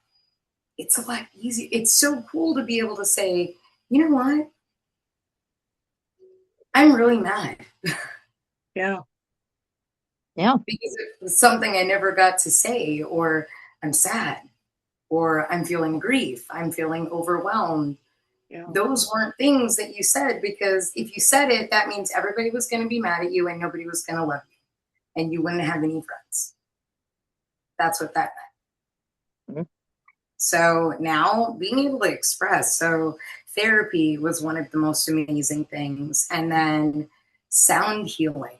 it's a lot easier. It's so cool to be able to say, you know what? I'm really mad Yeah. Yeah. because it was something I never got to say, or I'm sad, or I'm feeling grief, I'm feeling overwhelmed. Yeah. Those weren't things that you said, because if you said it, that means everybody was going to be mad at you and nobody was going to love you and you wouldn't have any friends. That's what that meant. Mhm. So now being able to express, so therapy was one of the most amazing things. And then sound healing.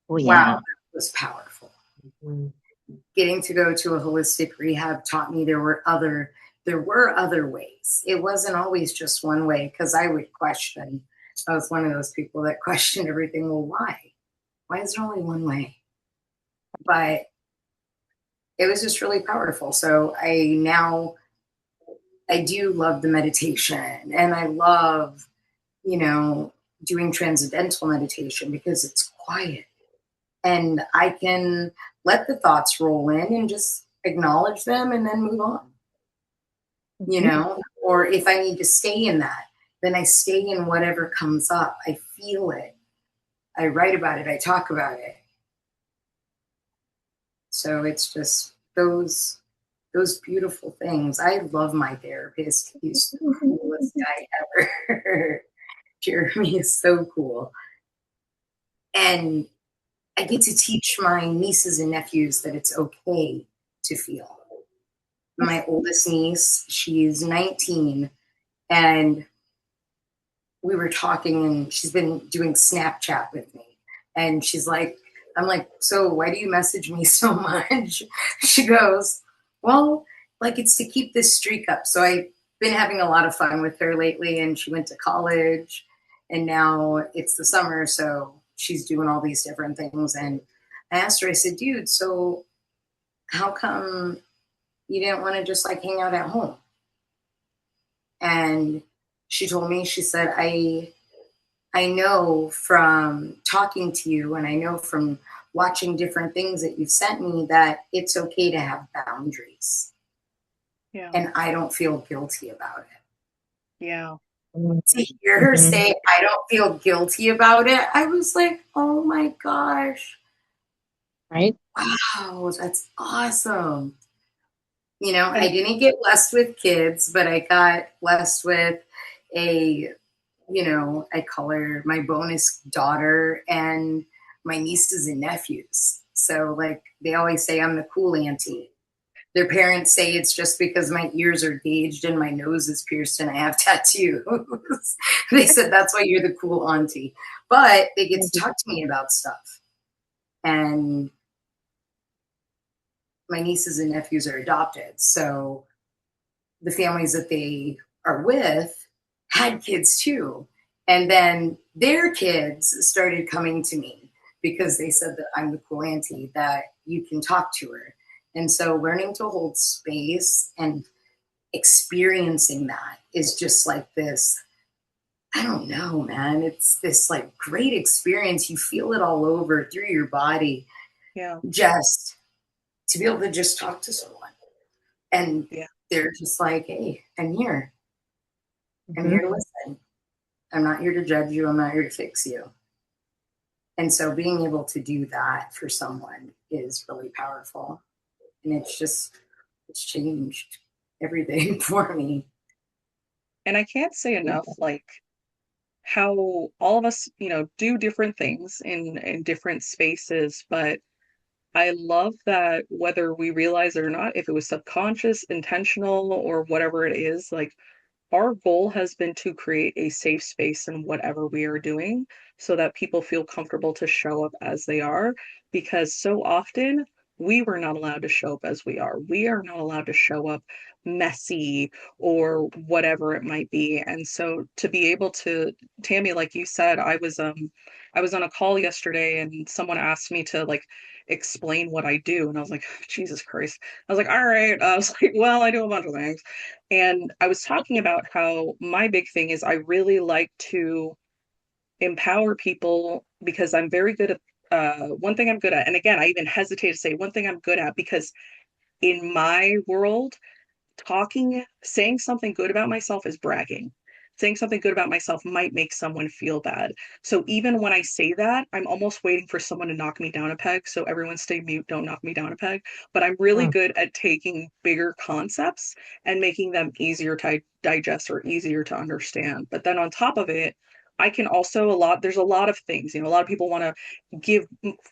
Oh, Wow, yeah. that was powerful. Mhm. Getting to go to a holistic rehab taught me there were other ways. It wasn't always just one way, because I would question. I was one of those people that questioned everything. Well, why? Why is there only one way? But it was just really powerful. So I do love the meditation, and I love, you know, doing transcendental meditation because it's quiet and I can let the thoughts roll in and just acknowledge them and then move on, you Mhm. know? Or if I need to stay in that, then I stay in whatever comes up. I feel it. I write about it. I talk about it. So it's just those beautiful things. I love my therapist. He's the coolest guy ever. Jeremy is so cool. And I get to teach my nieces and nephews that it's okay to feel. My oldest niece, she's 19, and we were talking, and she's been doing Snapchat with me. And she's like, I'm like, so why do you message me so much? She goes, well, like, it's to keep this streak up. So been having a lot of fun with her lately, and she went to college, and now it's the summer, so she's doing all these different things. And I asked her, I said, dude, so how come you didn't want to just like hang out at home? And she told me, she said, I know from talking to you, and I know from watching different things that you've sent me, that it's okay to have boundaries. Yeah. And I don't feel guilty about it. Yeah. To hear her say, I don't feel guilty about it, I was like, oh my gosh. Right? Wow, that's awesome. You know, And I didn't get blessed with kids, but I got blessed with a, you know, I call her my bonus daughter and my nieces and nephews. So, like, they always say I'm the cool auntie. Their parents say it's just because my ears are gauged and my nose is pierced and I have tattoos. They said that's why you're the cool auntie. But they get to talk to me about stuff. And my nieces and nephews are adopted. So the families that they are with had kids too. And then their kids started coming to me because they said that I'm the cool auntie, that you can talk to her. And so learning to hold space and experiencing that is just like this, I don't know, man. It's this like great experience. You feel it all over through your body, yeah. just to be able to just talk to someone. And Yeah. they're just like, hey, I'm here. I'm Mhm. here to listen. I'm not here to judge you. I'm not here to fix you. And so being able to do that for someone is really powerful. And it's changed everything for me. And I can't say enough, like, how all of us, do different things in different spaces, but I love that whether we realize it or not, if it was subconscious, intentional, or whatever it is, like, our goal has been to create a safe space in whatever we are doing so that people feel comfortable to show up as they are. Because so often we were not allowed to show up as we are. We are not allowed to show up messy or whatever it might be. And so to be able to, Tammy, like you said, I was on a call yesterday and someone asked me to like explain what I do. And I was like, Jesus Christ. I was like, all right. I was like, well, I do a bunch of things. And I was talking about how my big thing is I really like to empower people because I'm very good at one thing I'm good at. And again, I even hesitate to say one thing I'm good at because in my world, saying something good about myself is bragging. Saying something good about myself might make someone feel bad. So even when I say that, I'm almost waiting for someone to knock me down a peg. So everyone stay mute, don't knock me down a peg. But I'm really Mm. good at taking bigger concepts and making them easier to digest or easier to understand. But then on top of it, I can also there's a lot of things, a lot of people want to give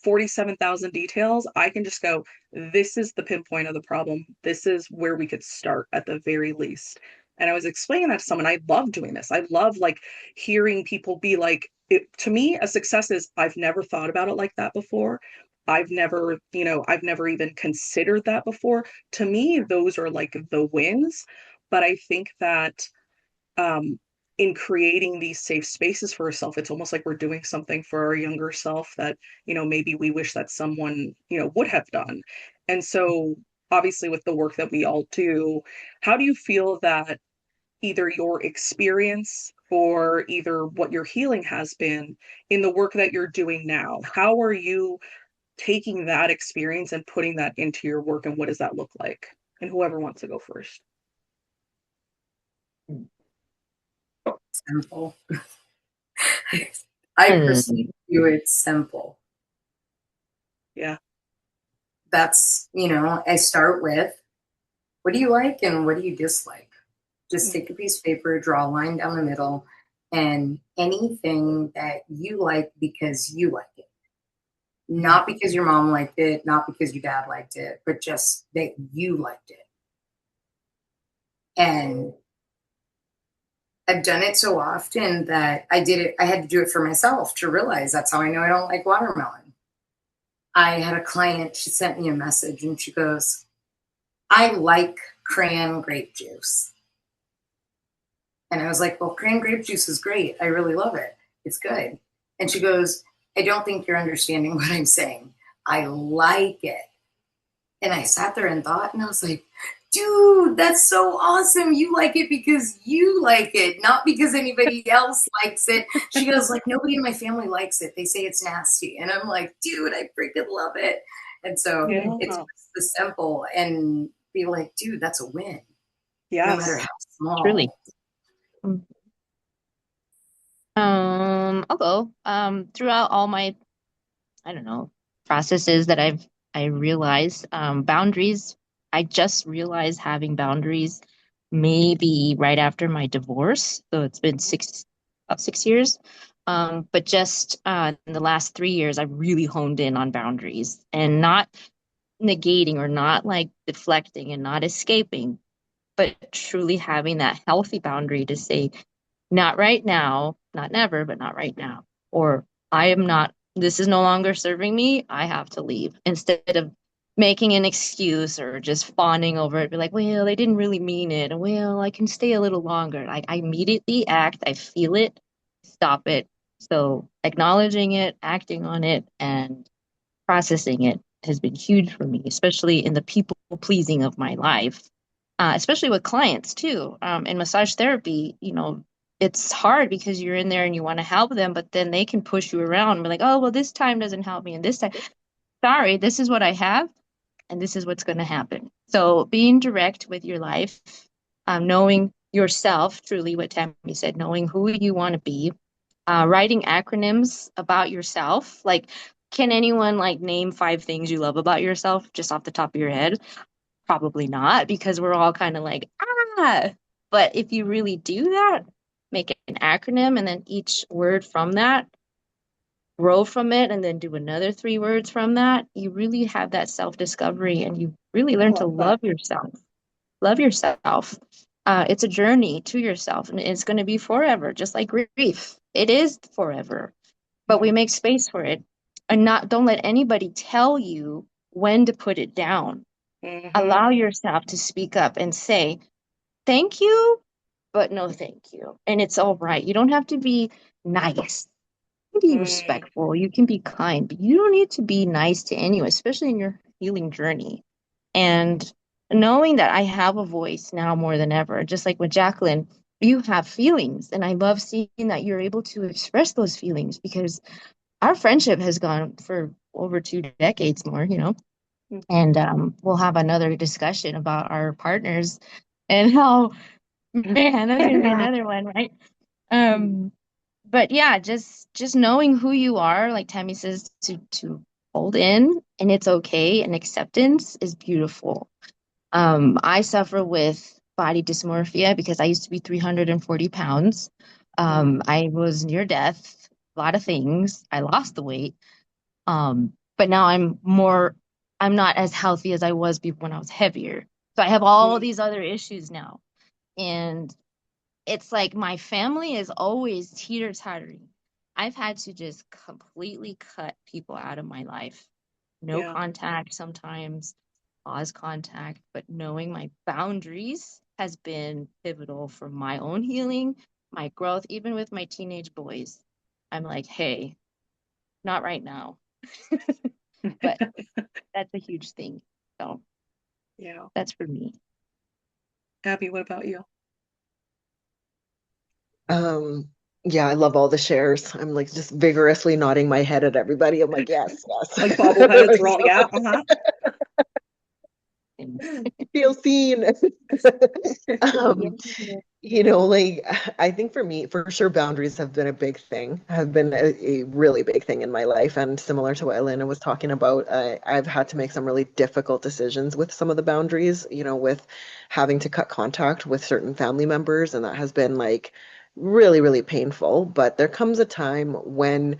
47,000 details. I can just go, this is the pinpoint of the problem. This is where we could start at the very least. And I was explaining that to someone. I love doing this. I love like hearing people be like, to me, a success is I've never thought about it like that before. I've never even considered that before. To me, those are like the wins. But I think that um, in creating these safe spaces for ourselves, it's almost like we're doing something for our younger self that, maybe we wish that someone, would have done. And so, obviously, with the work that we all do, how do you feel that either your experience or either what your healing has been in the work that you're doing now? How are you taking that experience and putting that into your work, and what does that look like? And whoever wants to go first. Simple. I personally view it simple. Yeah. That's, I start with, what do you like and what do you dislike? Just take a piece of paper, draw a line down the middle, and anything that you like because you like it. Not because your mom liked it, not because your dad liked it, but just that you liked it. And I've done it so often that I had to do it for myself to realize that's how I know I don't like watermelon. I had a client, she sent me a message and she goes, I like crayon grape juice. And I was like, well, cran grape juice is great. I really love it. It's good. And she goes, I don't think you're understanding what I'm saying. I like it. And I sat there and thought, and I was like, dude, that's so awesome. You like it because you like it, not because anybody else likes it. She goes, like, nobody in my family likes it. They say it's nasty. And I'm like, dude, I freaking love it. And so Yeah. it's the simple and be like, dude, that's a win, no matter Yes. how Truly. small. I'll go. Throughout all my, I don't know, processes that I realized, boundaries, I just realized having boundaries maybe right after my divorce. So it's been about 6 years. But just in the last 3 years, I really honed in on boundaries and not negating or not like deflecting and not escaping, but truly having that healthy boundary to say, not right now, not never, but not right now. Or I am not, this is no longer serving me. I have to leave instead of making an excuse or just fawning over it. Be like, well, they didn't really mean it. Well, I can stay a little longer. Like I immediately act, I feel it, stop it. So acknowledging it, acting on it, and processing it has been huge for me, especially in the people pleasing of my life, especially with clients too. In massage therapy, it's hard because you're in there and you want to help them, but then they can push you around and be like, oh, well, this time doesn't help me. And this time, sorry, this is what I have and this is what's going to happen. So being direct with your life, knowing yourself, truly what Tammy said, knowing who you want to be, writing acronyms about yourself. Like, can anyone like name 5 things you love about yourself just off the top of your head? Probably not, because we're all kind of like, ah. But if you really do that, make it an acronym and then each word from that, grow from it, and then do another 3 words from that, you really have that self-discovery and you really I learn to love that. love yourself. Love yourself. It's a journey to yourself and it's going to be forever, just like grief. It is forever, but we Yeah. make space for it and not don't let anybody tell you when to put it down. Mm-hmm. Allow yourself to speak up and say thank you, but no thank you. And it's all right. You don't have to be nice. You can be Mm, respectful, you can be kind, but you don't need to be nice to anyone, especially in your healing journey. And knowing that I have a voice now more than ever, just like with Jacqueline, you have feelings. And I love seeing that you're able to express those feelings because our friendship has gone for over 2 decades more. mhm. And we'll have another discussion about our partners and how, man, that's going to be another one, right? Um, but yeah, just knowing who you are, like Tammy says, to hold in and it's okay and acceptance is beautiful. I suffer with body dysmorphia because I used to be 340 pounds. Mm, I was near death, a lot of things. I lost the weight. But now I'm not as healthy as I was before when I was heavier. So I have all mm, these other issues now. And it's like my family is always teeter-tottering. I've had to just completely cut people out of my life. No yeah. contact sometimes, pause contact, but knowing my boundaries has been pivotal for my own healing, my growth, even with my teenage boys. I'm like, hey, not right now. But that's a huge thing. So Yeah. that's for me. Abby, what about you? Um, yeah, I love all the shares. I'm like just vigorously nodding my head at everybody. I'm like, yes, Like bobbleheads, we're all, yes. yeah, uh-huh. Feel seen. Yeah. Um, like I think for me, for sure, boundaries have been a big thing, have been a really big thing in my life. And similar to what Elena was talking about, I've had to make some really difficult decisions with some of the boundaries, with having to cut contact with certain family members. And that has been like really, really painful. But there comes a time when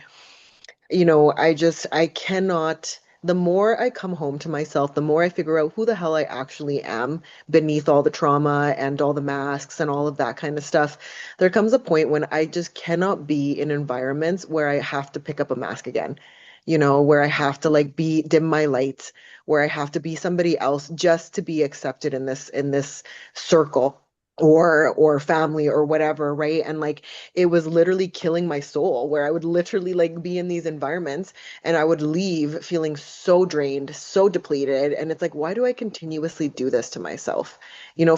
I cannot, the more I come home to myself, the more I figure out who the hell I actually am beneath all the trauma and all the masks and all of that kind of stuff. There comes a point when I just cannot be in environments where I have to pick up a mask again, where I have to like be dim my lights, where I have to be somebody else just to be accepted in this circle or family or whatever, right? And like it was literally killing my soul, where I would literally like be in these environments and I would leave feeling so drained, so depleted. And it's like, why do I continuously do this to myself?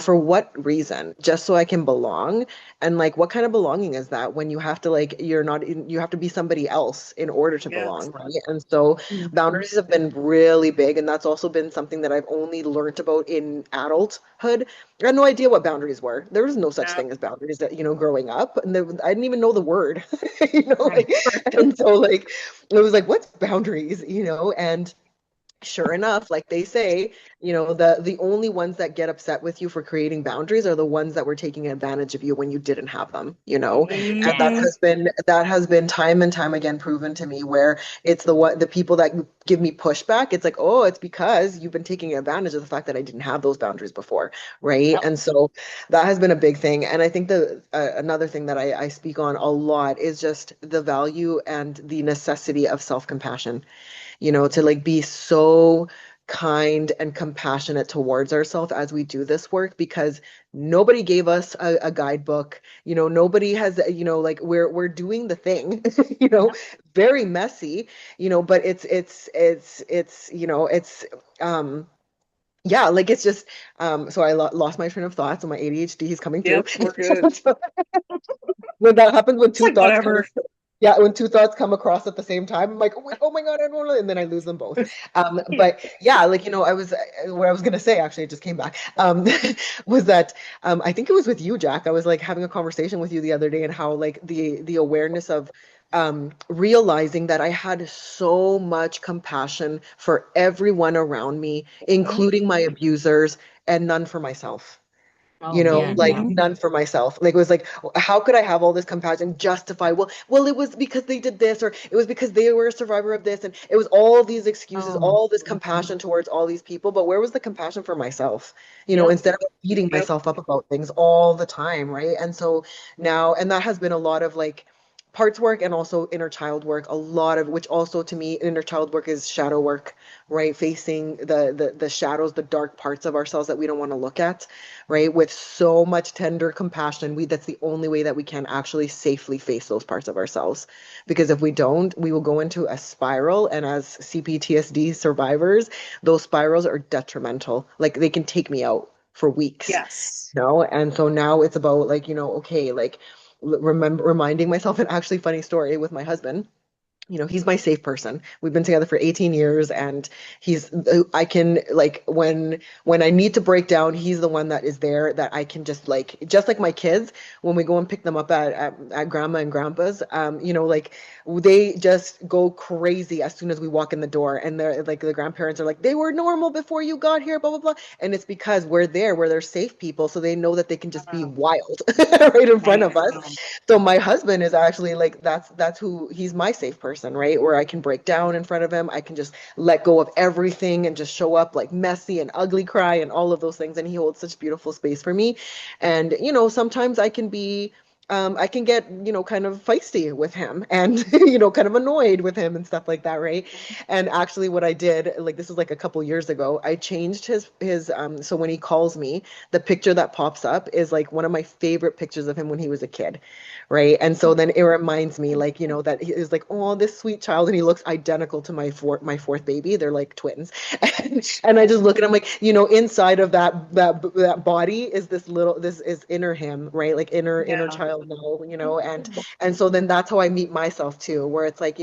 For what reason? Just so I can belong? And like, what kind of belonging is that when you have to like, you're not, you have to be somebody else in order to Yes. belong, right? And so Mhm. boundaries have been really big. And that's also been something that I've only learned about in adulthood. I had no idea what boundaries were. There was no such Yeah. thing as boundaries that, growing up. And I didn't even know the word, Right. and so like, it was like, what's boundaries, and sure enough, like they say, the only ones that get upset with you for creating boundaries are the ones that were taking advantage of you when you didn't have them. And that Hmm. has been that has been time and time again proven to me, where it's the people that give me pushback. It's like, oh, it's because you've been taking advantage of the fact that I didn't have those boundaries before, right? Yep. And so that has been a big thing. And I think the another thing that I speak on a lot is just the value and the necessity of self-compassion, to like be so kind and compassionate towards ourselves as we do this work, because nobody gave us a guidebook. Nobody has, like we're doing the thing, Yep. very messy, but it's um yeah, like it's just so I lo lost my train of thoughts, and my ADHD is coming through. Yep, we're good. When that happens, when It's two like thoughts come, whatever. yeah, when two thoughts come across at the same time, I'm like, oh my God, I don't know, and then I lose them both. But yeah, like, I was, what I was gonna say, actually, it just came back, was that, I think it was with you, Jack. I was like having a conversation with you the other day, and how like the awareness of realizing that I had so much compassion for everyone around me, including my abusers, and none for myself. Oh man, Like yeah. Hmm. none for myself. Like it was like, how could I have all this compassion, justify, well, it was because they did this, or it was because they were a survivor of this, and it was all these excuses, Oh. all this Mhm. compassion towards all these people. But where was the compassion for myself? Yep. Instead of beating Yep. myself up about things all the time, right? And so now, and that has been a lot of like parts work and also inner child work, a lot of which, also to me, inner child work is shadow work, right? Facing the shadows, the dark parts of ourselves that we don't want to look at, right? With so much tender compassion. That's the only way that we can actually safely face those parts of ourselves. Because if we don't, we will go into a spiral. And as CPTSD survivors, those spirals are detrimental. Like they can take me out for weeks. Yes. And so now it's about like, okay, like reminding myself. An actually funny story with my husband. He's my safe person. We've been together for 18 years, and I can, like, when I need to break down, he's the one that is there, that I can just like my kids, when we go and pick them up at grandma and grandpa's, like they just go crazy as soon as we walk in the door, and they're like, the grandparents are like, they were normal before you got here, blah blah blah. And it's because we're there where they're safe people, so they know that they can just be Wow. wild right in front of us. Wow. So my husband is actually like, that's who, he's my safe person, right? Where I can break down in front of him. I can just let go of everything and just show up like messy and ugly cry and all of those things. And he holds such beautiful space for me. And sometimes I can get, kind of feisty with him, and, kind of annoyed with him and stuff like that, right? And actually what I did, like this was like a couple years ago, I changed his so when he calls me, the picture that pops up is like one of my favorite pictures of him when he was a kid, right? And so then it reminds me, like, that he is like, oh, this sweet child, and he looks identical to my fourth baby. They're like twins. And I just look at him like, inside of that body is this is inner him, right? Like inner Yeah. child now, and so then that's how I meet myself too, where it's like,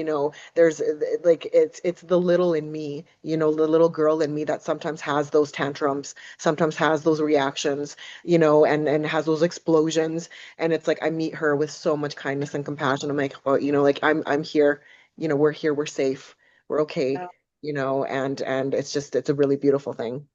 there's like it's the little in me, the little girl in me that sometimes has those tantrums, sometimes has those reactions, and has those explosions. And it's like I meet her with so much kindness and compassion. I'm like, oh, like I'm here, we're here, we're safe, we're okay, Yeah. and it's a really beautiful thing.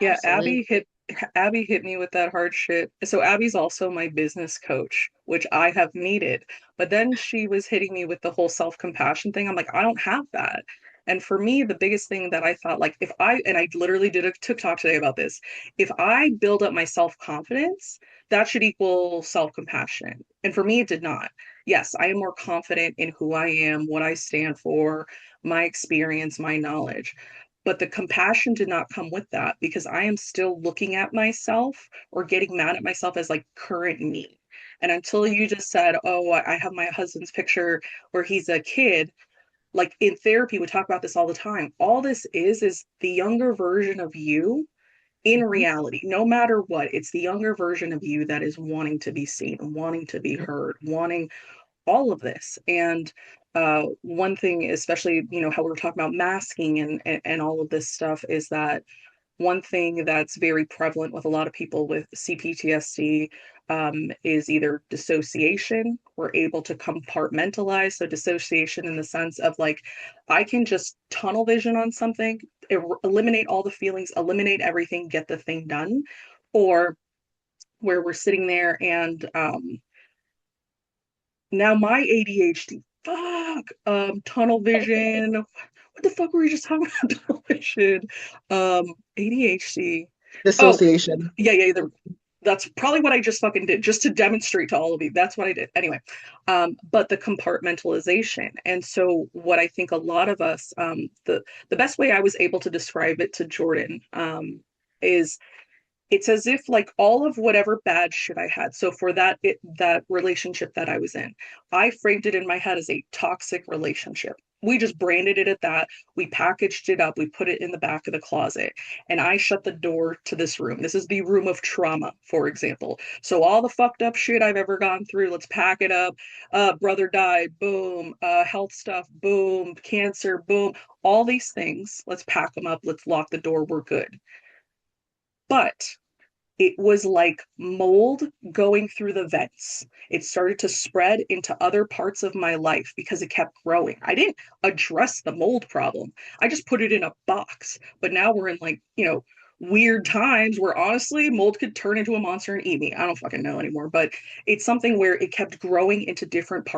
Yeah, Absolutely. Abby hit me with that hard shit. So Abby's also my business coach, which I have needed. But then she was hitting me with the whole self-compassion thing. I'm like, I don't have that. And for me, the biggest thing that I thought, like, and I literally did a TikTok today about this, if I build up my self-confidence, that should equal self-compassion. And for me, it did not. Yes, I am more confident in who I am, what I stand for, my experience, my knowledge. But the compassion did not come with that because I am still looking at myself or getting mad at myself as like current me. And until you just said, oh, I have my husband's picture where he's a kid, like in therapy, we talk about this all the time. All this is the younger version of you in Mhm. reality, no matter what. It's the younger version of you that is wanting to be seen, wanting to be heard, wanting all of this. And one thing, especially, how we were talking about masking and all of this stuff, is that one thing that's very prevalent with a lot of people with CPTSD is either dissociation. We're able to compartmentalize. So, dissociation in the sense of like, I can just tunnel vision on something, eliminate all the feelings, eliminate everything, get the thing done. Or where we're sitting there and now my ADHD, tunnel vision. What the fuck were we just talking about? Tunnel vision, ADHD. Oh, Dissociation. yeah, yeah. That's probably what I just fucking did, just to demonstrate to all of you. That's what I did. Anyway, but the compartmentalization. And so what I think a lot of us, the best way I was able to describe it to Jordan, is it's as if like all of whatever bad shit I had. So for that relationship that I was in, I framed it in my head as a toxic relationship. We just branded it at that. We packaged it up. We put it in the back of the closet. And I shut the door to this room. This is the room of trauma, for example. So all the fucked up shit I've ever gone through, let's pack it up. Brother died, boom. Health stuff, boom. Cancer, boom. All these things, let's pack them up. Let's lock the door. We're good. But it was like mold going through the vents. It started to spread into other parts of my life because it kept growing. I didn't address the mold problem. I just put it in a box. But now we're in like, weird times where honestly mold could turn into a monster and eat me. I don't fucking know anymore, but it's something where it kept growing into different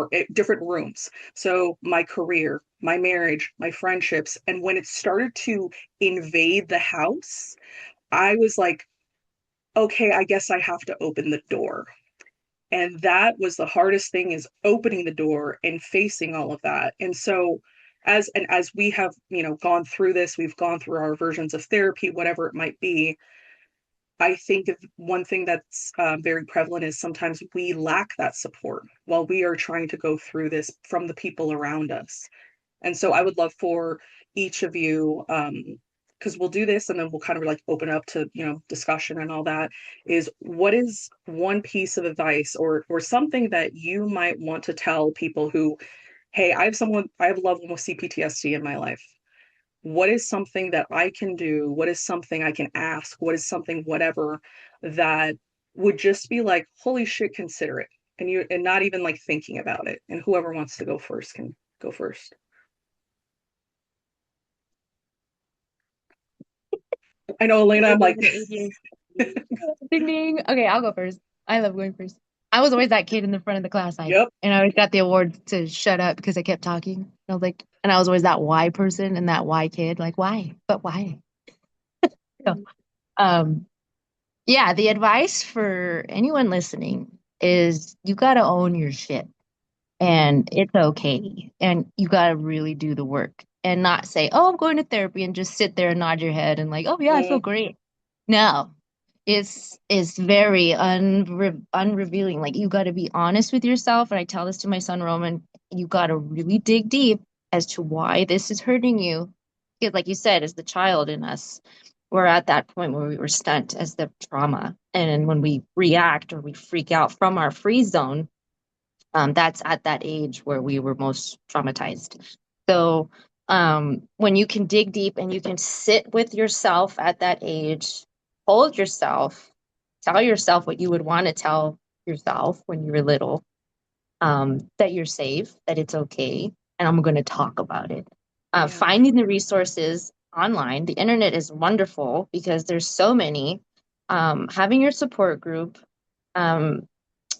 rooms. So my career, my marriage, my friendships, and when it started to invade the house, I was like, okay, I guess I have to open the door. And that was the hardest thing, is opening the door and facing all of that. And so as we have, gone through this, we've gone through our versions of therapy, whatever it might be. I think one thing that's very prevalent is sometimes we lack that support while we are trying to go through this from the people around us. And so I would love for each of you, because we'll do this and then we'll kind of like open up to, discussion and all that, is what is one piece of advice or something that you might want to tell people who, hey, I have a loved one with CPTSD in my life. What is something that I can do? What is something I can ask? What is something, whatever, that would just be like, holy shit, consider it. And not even like thinking about it. And whoever wants to go first can go first. I know, Elena, I'm like, Ding ding. Okay, I'll go first. I love going first. I was always that kid in the front of the class, yep. and I always got the award to shut up because I kept talking. And I was like, and I was always that why person and that why kid, like why, but why? So, um, yeah, the advice for anyone listening is you got to own your shit, and it's okay, and you got to really do the work and not say, oh, I'm going to therapy, and just sit there and nod your head and like, oh yeah, I feel Mm, great. No, it's very unrevealing. Like you got to be honest with yourself. And I tell this to my son Roman, you got to really dig deep as to why this is hurting you. Because like you said, as the child in us, we're at that point where we were stunned as the trauma. And when we react or we freak out from our freeze zone, that's at that age where we were most traumatized. So when you can dig deep and you can sit with yourself at that age, hold yourself, tell yourself what you would want to tell yourself when you were little, that you're safe, that it's okay, and I'm going to talk about it. yeah. Finding the resources online, the internet is wonderful because there's so many. Having your support group, um,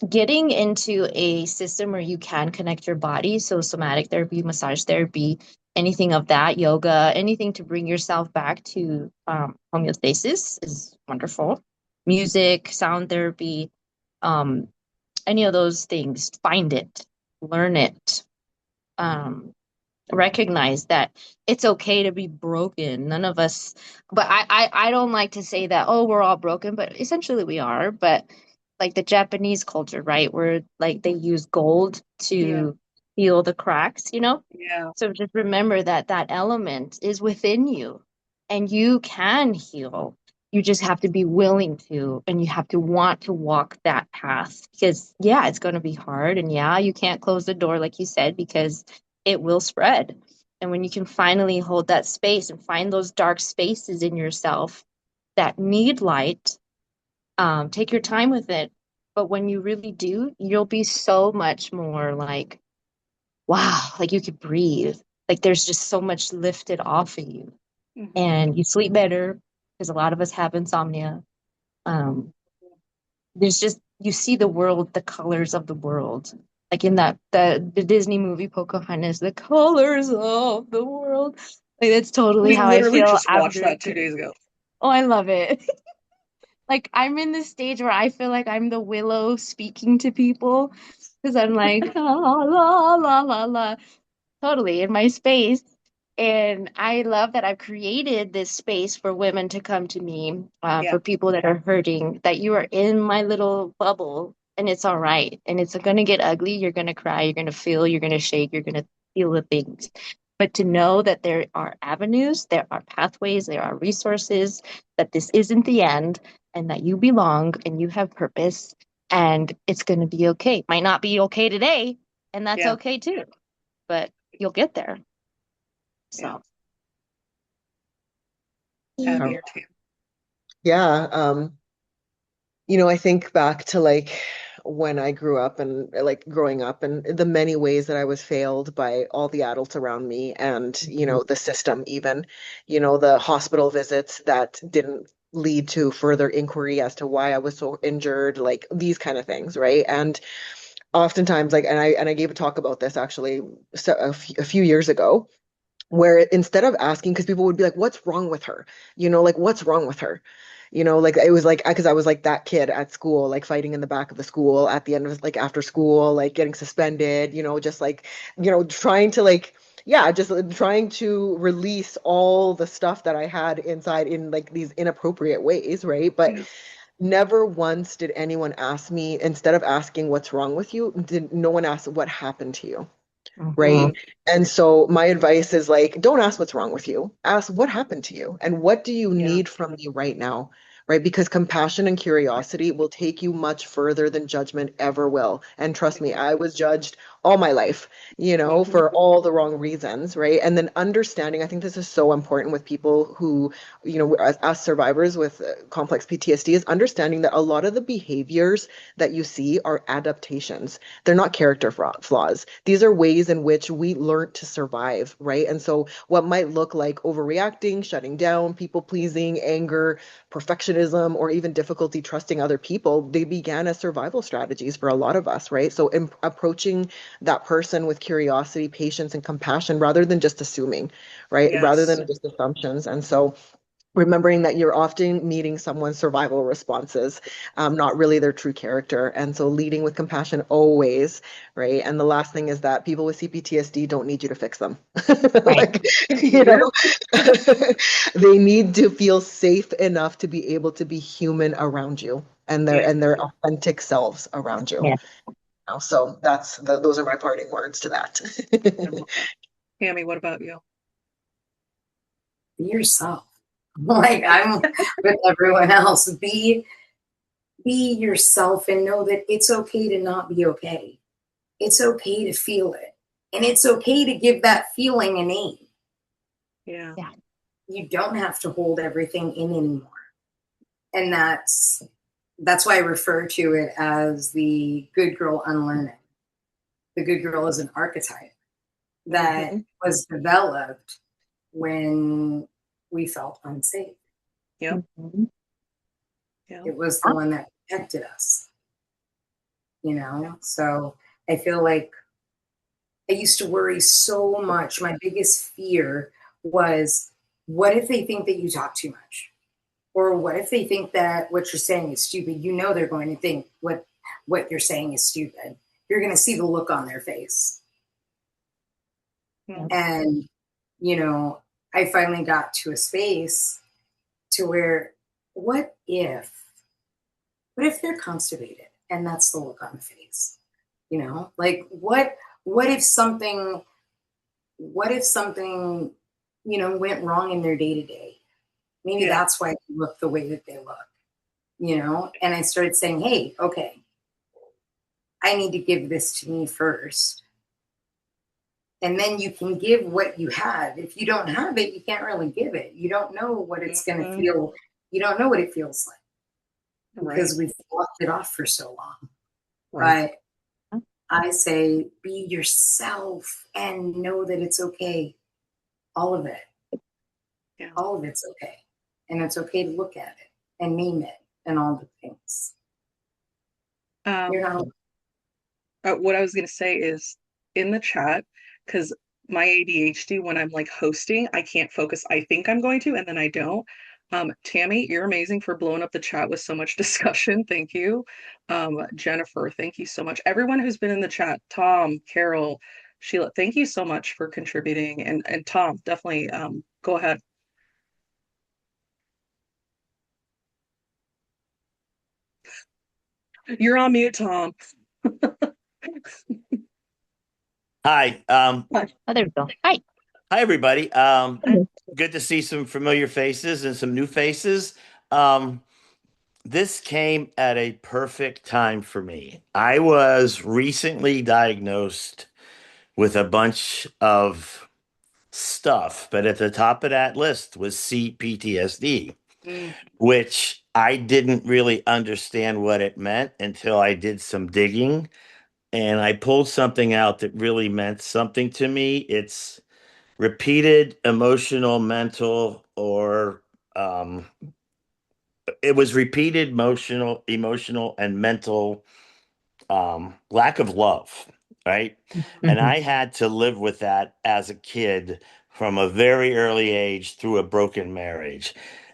getting into a system where you can connect your body, so somatic therapy, massage therapy, anything of that, yoga, anything to bring yourself back to homeostasis is wonderful. Music, sound therapy, um, any of those things, find it, learn it. recognize that it's okay to be broken. None of us, but I don't like to say that, oh, we're all broken, but essentially we are. But like the Japanese culture, right? Where like they use gold Yeah. to heal the cracks, you know? Yeah. So just remember that that element is within you and you can heal. You just have to be willing to, and you have to want to walk that path because, yeah, it's going to be hard. And yeah, you can't close the door, like you said, because it will spread. And when you can finally hold that space and find those dark spaces in yourself that need light, take your time with it. But when you really do, you'll be so much more like, wow, like you could breathe. Like there's just so much lifted off of you. Hmm. And you sleep better because a lot of us have insomnia. Um, there's just, you see the world, the colors of the world. Like in that the Disney movie Pocahontas, the colors of the world. Like that's totally We how I literally feel just watched after. that 2 days ago. Oh, I love it. Like I'm in this stage where I feel like I'm the willow speaking to people because I'm like la la la la la, totally in my space. And I love that I've created this space for women to come to me, Yeah. for people that are hurting, that you are in my little bubble and it's all right. And it's going to get ugly. You're going to cry. You're going to feel. You're going to shake. You're going to feel the things. But to know that there are avenues, there are pathways, there are resources, that this isn't the end and that you belong and you have purpose and it's going to be okay. Might not be okay today, and that's Yeah. okay too, but you'll get there. Yeah. So, Abby yeah. or Tam. Yeah, I think back to like when I grew up and like growing up and the many ways that I was failed by all the adults around me and, the system even, the hospital visits that didn't lead to further inquiry as to why I was so injured, like these kind of things, right? And oftentimes like and I gave a talk about this actually a few years ago where instead of asking, because people would be like, what's wrong with her? Like, what's wrong with her? Like it was like, because I was like that kid at school, like fighting in the back of the school at the end of like after school, like getting suspended, just like, trying to like, yeah, just trying to release all the stuff that I had inside in like these inappropriate ways, right? But Yeah. never once did anyone ask me, instead of asking what's wrong with you, did no one ask what happened to you? Right. Mhm. And so my advice is like, don't ask what's wrong with you. Ask what happened to you and what do you Yeah. need from me right now? Right. Because compassion and curiosity will take you much further than judgment ever will. And trust me, I was judged all my life, Hmm. for all the wrong reasons. Right. And then understanding, I think this is so important with people who, as survivors with complex PTSD, is understanding that a lot of the behaviors that you see are adaptations. They're not character flaws. These are ways in which we learn to survive, right? And so what might look like overreacting, shutting down, people pleasing, anger, perfectionism, or even difficulty trusting other people, they began as survival strategies for a lot of us, right? So approaching that person with curiosity, patience, and compassion rather than just assuming, right? Rather Yes. than just assumptions. And so remembering that you're often meeting someone's survival responses, not really their true character. And so leading with compassion always, right? And the last thing is that people with CPTSD don't need you to fix them. Right. Like, Yep. they need to feel safe enough to be able to be human around you and their Yeah. authentic selves around you. Yeah. So those are my parting words to that. I love that. Tammy, what about you? Be yourself. Like I'm with everyone else. Be yourself and know that it's okay to not be okay. It's okay to feel it. And it's okay to give that feeling a name. Yeah. Yeah. You don't have to hold everything in anymore. And that's why I refer to it as the good girl unlearning. The good girl is an archetype that Mhm. was developed when we felt unsafe. Yep. Mhm. Yeah. It was the one that protected us, you Yeah. know? So I feel like I used to worry so much. My biggest fear was, what if they think that you talk too much? Or what if they think that what you're saying is stupid? You know they're going to think what you're saying is stupid. You're going to see the look on their face. Mm. And, you know, I finally got to a space to where, what if, what if they're constipated and that's the look on the face? You know, like what if something, what if something, you know, went wrong in their day to day? Maybe Yeah. that's why they look the way that they look, you know? And I started saying, hey, okay, I need to give this to me first. And then you can give what you have. If you don't have it, you can't really give it. You don't know what it's going to Mhm. feel. You don't know what it feels like Right. because we've blocked it off for so long. Right. But I say, be yourself and know that it's okay. All of it. Yeah. All of it's okay. And it's okay to look at it and name it and all the things. You're Um, not. what I was gonna say is in the chat, because my ADHD, when I'm like hosting, I can't focus. I think I'm going to, and then I don't. Tammy, you're amazing for blowing up the chat with so much discussion. Thank you. Jennifer, thank you so much. Everyone who's been in the chat, Tom, Carol, Sheila, thank you so much for contributing. And Tom, definitely go ahead. You're on mute, Tom. Hi. Oh, there we go. Hi. Hi, everybody. Hello. Good to see some familiar faces and some new faces. Um, this came at a perfect time for me. I was recently diagnosed with a bunch of stuff, but at the top of that list was C-PTSD, Mm, which I didn't really understand what it meant until I did some digging and I pulled something out that really meant something to me. It's repeated emotional, mental, or um, it was repeated emotional and mental lack of love, right? And Mhm. I had to live with that as a kid from a very early age through a broken marriage.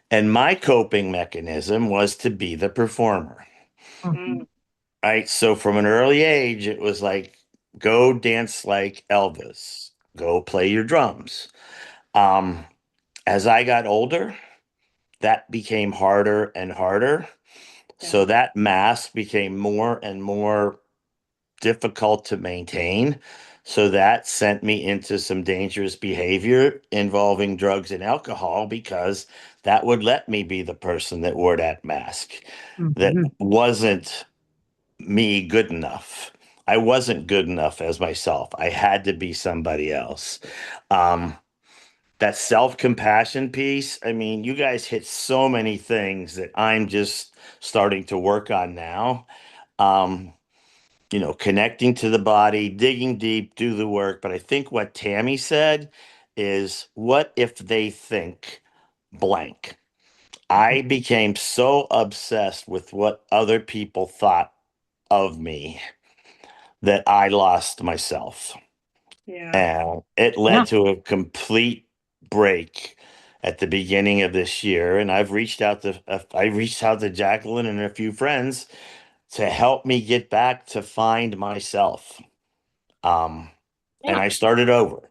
And my coping mechanism was to be the performer, Mhm. mm, right? So from an early age, it was like, go dance like Elvis, go play your drums. Um, as I got older, that became harder and harder. yeah. So that mask became more and more difficult to maintain. So that sent me into some dangerous behavior involving drugs and alcohol because that would let me be the person that wore that mask. That Mhm. wasn't me good enough. I wasn't good enough as myself. I had to be somebody else. Um, that self-compassion piece, I mean, you guys hit so many things that I'm just starting to work on now. Um, connecting to the body, digging deep, do the work. But I think what Tammy said is, what if they think blank? I became so obsessed with what other people thought of me that I lost myself. Yeah. And it Yeah. led to a complete break at the beginning of this year. And I reached out to Jacqueline and a few friends to help me get back to find myself. Um, and Yeah. I started over.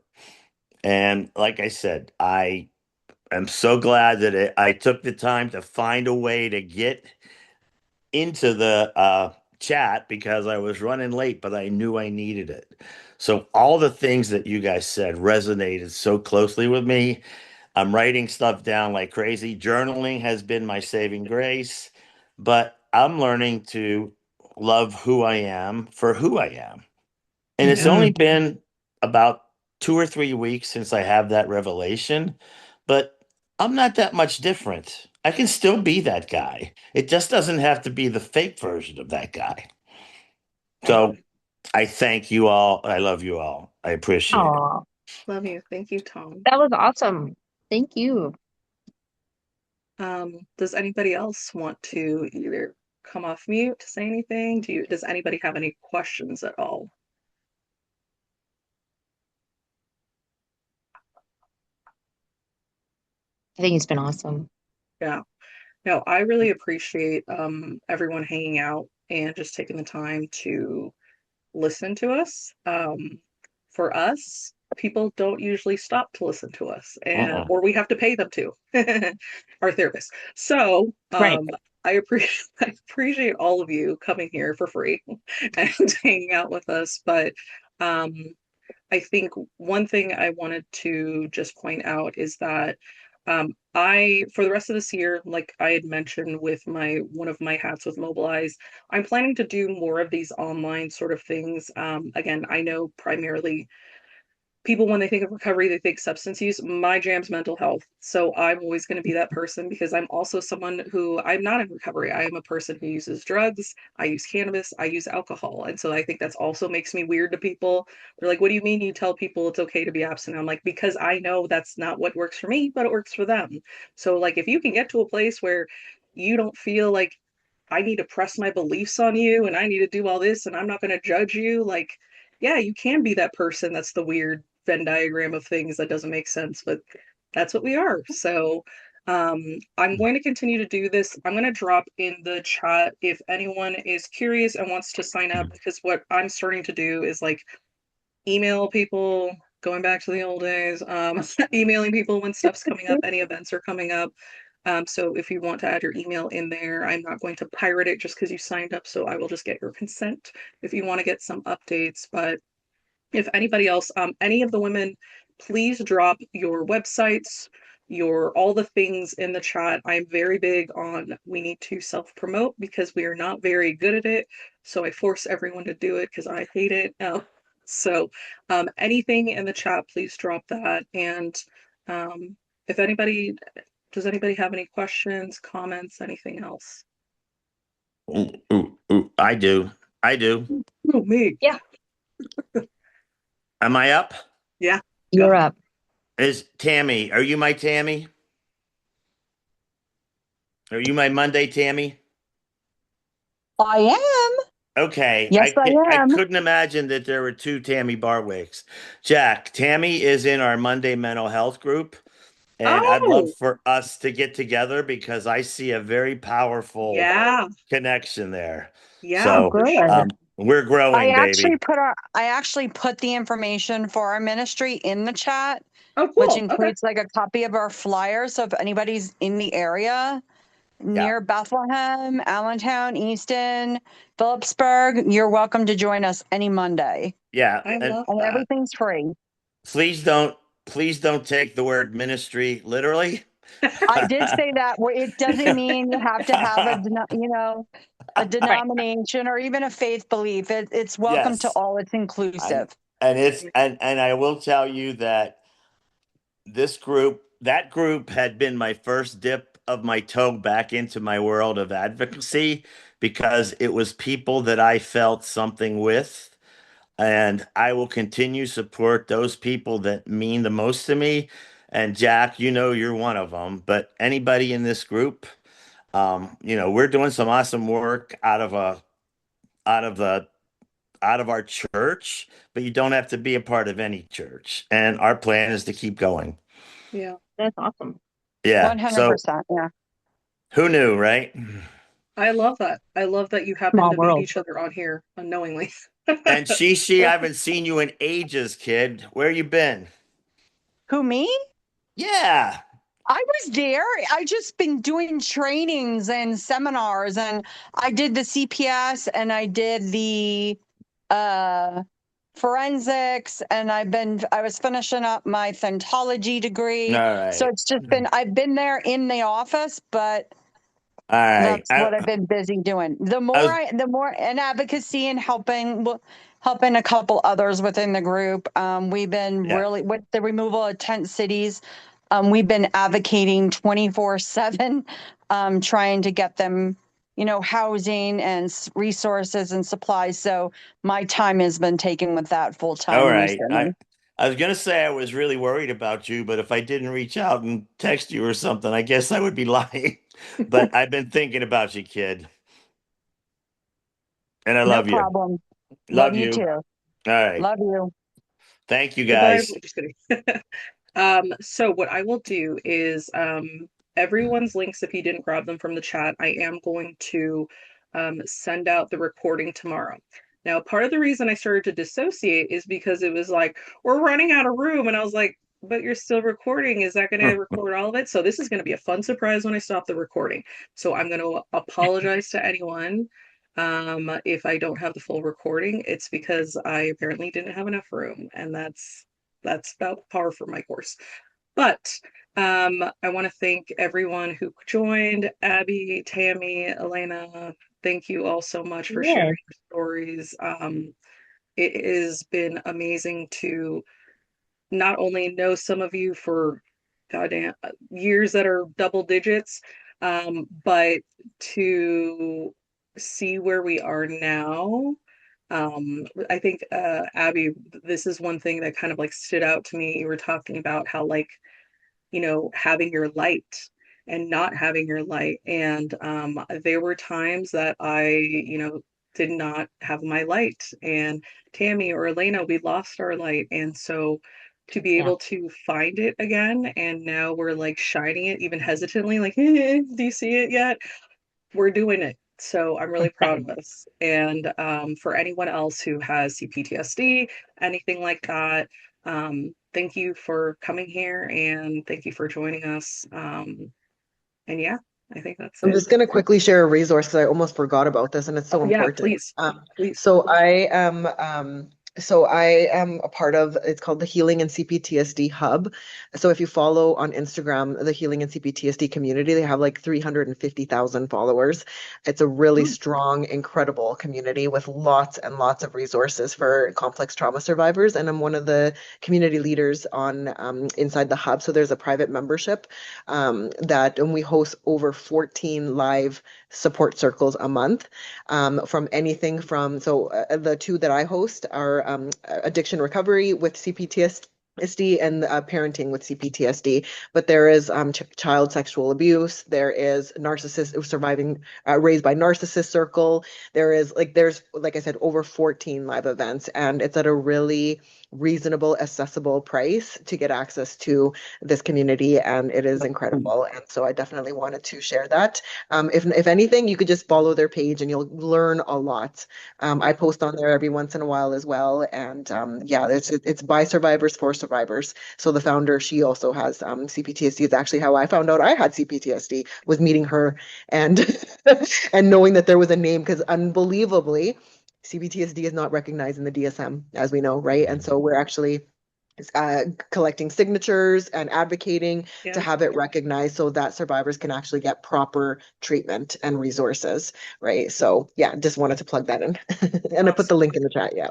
And like I said, I am so glad that I took the time to find a way to get into the chat because I was running late, but I knew I needed it. So all the things that you guys said resonated so closely with me. I'm writing stuff down like crazy. Journaling has been my saving grace, but I'm learning to love who I am for who I am. And it's Mhm. only been about 2 or 3 weeks since I have that revelation, but I'm not that much different. I can still be that guy. It just doesn't have to be the fake version of that guy. Right. So I thank you all. I love you all. I appreciate it. Oh, Love you. Thank you, Tom. that was awesome. Thank you. Does anybody else want to either come off mute to say anything? Does anybody have any questions at all? I think it's been awesome. Yeah. No, I really appreciate everyone hanging out and just taking the time to listen to us. For us, people don't usually stop to listen to us, and Uh-uh. or we have to pay them to our therapists. So Right. I appreciate all of you coming here for free and hanging out with us. But um, I think one thing I wanted to just point out is that for the rest of this year, like I had mentioned with my one of my hats with Mobilize, I'm planning to do more of these online sort of things. Again, I know primarily people when they think of recovery they think substance use. My jam's mental health, so I'm always going to be that person because I'm also someone who I'm not in recovery. I am a person who uses drugs, I use cannabis, I use alcohol, and so I think that's also makes me weird to people. They're like, what do you mean you tell people it's okay to be abstinent? I'm like, because I know that's not what works for me, but it works for them. So like if you can get to a place where you don't feel like I need to press my beliefs on you and I need to do all this and I'm not going to judge you, like yeah, you can be that person that's the weird Venn diagram of things that doesn't make sense, but that's what we are. So I'm going to continue to do this. I'm going to drop in the chat if anyone is curious and wants to sign up, because what I'm starting to do is like email people, going back to the old days, emailing people when stuff's coming up, any events are coming up. So if you want to add your email in there, I'm not going to pirate it just because you signed up. So I will just get your consent if you want to get some updates. But if anybody else, any of the women, please drop your websites, your all the things in the chat. I'm very big on we need to self-promote because we are not very good at it. So I force everyone to do it because I hate it. So anything in the chat, please drop that. And if anybody, does anybody have any questions, comments, anything else? Ooh, ooh, ooh. I do. I do. Oh, me. Yeah. Am I up? Yeah. Go You're ahead. up. Is Tammy, are you my Tammy? Are you my Monday Tammy? I am. Okay, Yes, I I am. couldn't imagine that there were two Tammy Barwicks. Jack, Tammy is in our Monday mental health group, and I'd love Oh, for us to get together because I see a very powerful yeah. connection there. Yeah, Oh, So, for sure. good. we're growing, baby. I actually put the information for our ministry in the chat, Oh, which cool. Okay. includes like a copy of our flyer. So if anybody's in the area Yeah. near Bethlehem, Allentown, Easton, Phillipsburg, you're welcome to join us any Monday. Yeah, I and love And that. everything's free. please don't take the word ministry literally. I did say that it doesn't mean you have to have a Right. denomination or even a faith belief. It's welcome to Yes. all. It's And inclusive. it's and I will tell you that that group had been my first dip of my toe back into my world of advocacy because it was people that I felt something with. And I will continue support those people that mean the most to me. And Jack, you know you're one of them. But anybody in this group, we're doing some awesome work out of the out of our church, but you don't have to be a part of any church. And our plan is to keep going. Yeah. That's awesome. Yeah. So 100%. Yeah. who knew, right? I love that. I love that you happen Small to meet world. each other on here unknowingly. And I haven't seen you in ages, kid. Where you been? Who, me? Yeah. I was there. I just been doing trainings and seminars, and I did the CPS and I did the uh, forensics, and I was finishing up my thentology All degree. So right. it's just been I've been there in the office, but All right. that's what I've been busy doing. I was, The more in advocacy and helping a couple others within the group. We've been yeah. really with the removal of tent cities. We've been advocating 24/7, trying to get them, housing and resources and supplies. So my time has been taken with that full All time right. recently. I was gonna say I was really worried about you, but if I didn't reach out and text you or something, I guess I would be lying. But I've been thinking about you, kid, and I No love you. problem. Love Love you you. too. All right. Love you. Thank you, Goodbye. guys. Just kidding. So what I will do is everyone's links, if you didn't grab them from the chat, I am going to send out the recording tomorrow. Now, part of the reason I started to dissociate is because it was like, we're running out of room. And I was like, but you're still recording. Is that going to record all of it? So this is going to be a fun surprise when I stop the recording. So I'm going to apologize to anyone if I don't have the full recording. It's because I apparently didn't have enough room, and that's about par for my course. But I want to thank everyone who joined. Abby, Tammy, Elena, thank you all so much for sharing Yes. your stories. It has been amazing to not only know some of you for goddamn years that are double digits, but to see where we are now. I think, Abby, this is one thing that kind of like stood out to me. You were talking about how, like, having your light and not having your light. And there were times that I did not have my light. And Tammy or Elena, we lost our light. And so to be Yeah. able to find it again, and now we're like shining it even hesitantly, like, do you see it yet? We're doing it. So I'm really proud of us. And for anyone else who has CPTSD, anything like that, thank you for coming here and thank you for joining us. And yeah, I think that's I'm it. just going to quickly share a resource because I almost forgot about this and it's so Oh yeah, important. please, please. So I am a part of, it's called the Healing and CPTSD Hub. So if you follow on Instagram, the Healing and CPTSD community, they have like 350,000 followers. It's a really Mm, strong, incredible community with lots and lots of resources for complex trauma survivors. And I'm one of the community leaders on inside the hub. So there's a private membership and we host over 14 live support circles a month, from anything from, the two that I host are addiction recovery with CPTSD and parenting with CPTSD. But there is child sexual abuse. There is narcissist surviving, raised by narcissist circle. There's like I said, over 14 live events, and it's at a really reasonable, accessible price to get access to this community, and it is incredible. And so I definitely wanted to share that. If anything, you could just follow their page and you'll learn a lot. I post on there every once in a while as well, and yeah, it's by survivors for survivors. So the founder, she also has CPTSD. It's actually how I found out I had CPTSD, was meeting her and and knowing that there was a name, because unbelievably, CPTSD is not recognized in the DSM, as we know, right? And so we're actually collecting signatures and advocating to yeah, have it recognized so that survivors can actually get proper treatment and resources, right? So yeah, just wanted to plug that in. And I put the awesome. link in the chat, yeah.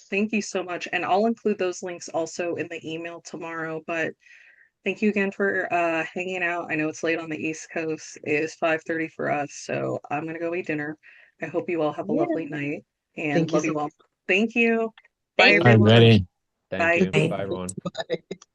Thank you so much. And I'll include those links also in the email tomorrow. But thank you again for hanging out. I know it's late on the East Coast. It is 5:30 for us, so I'm gonna go eat dinner. I hope you all have a Yeah. lovely night and Thank you love so you all. Thank you. Bye, Thank I'm everyone. ready. Thank Bye. you. Bye. Bye, everyone. much.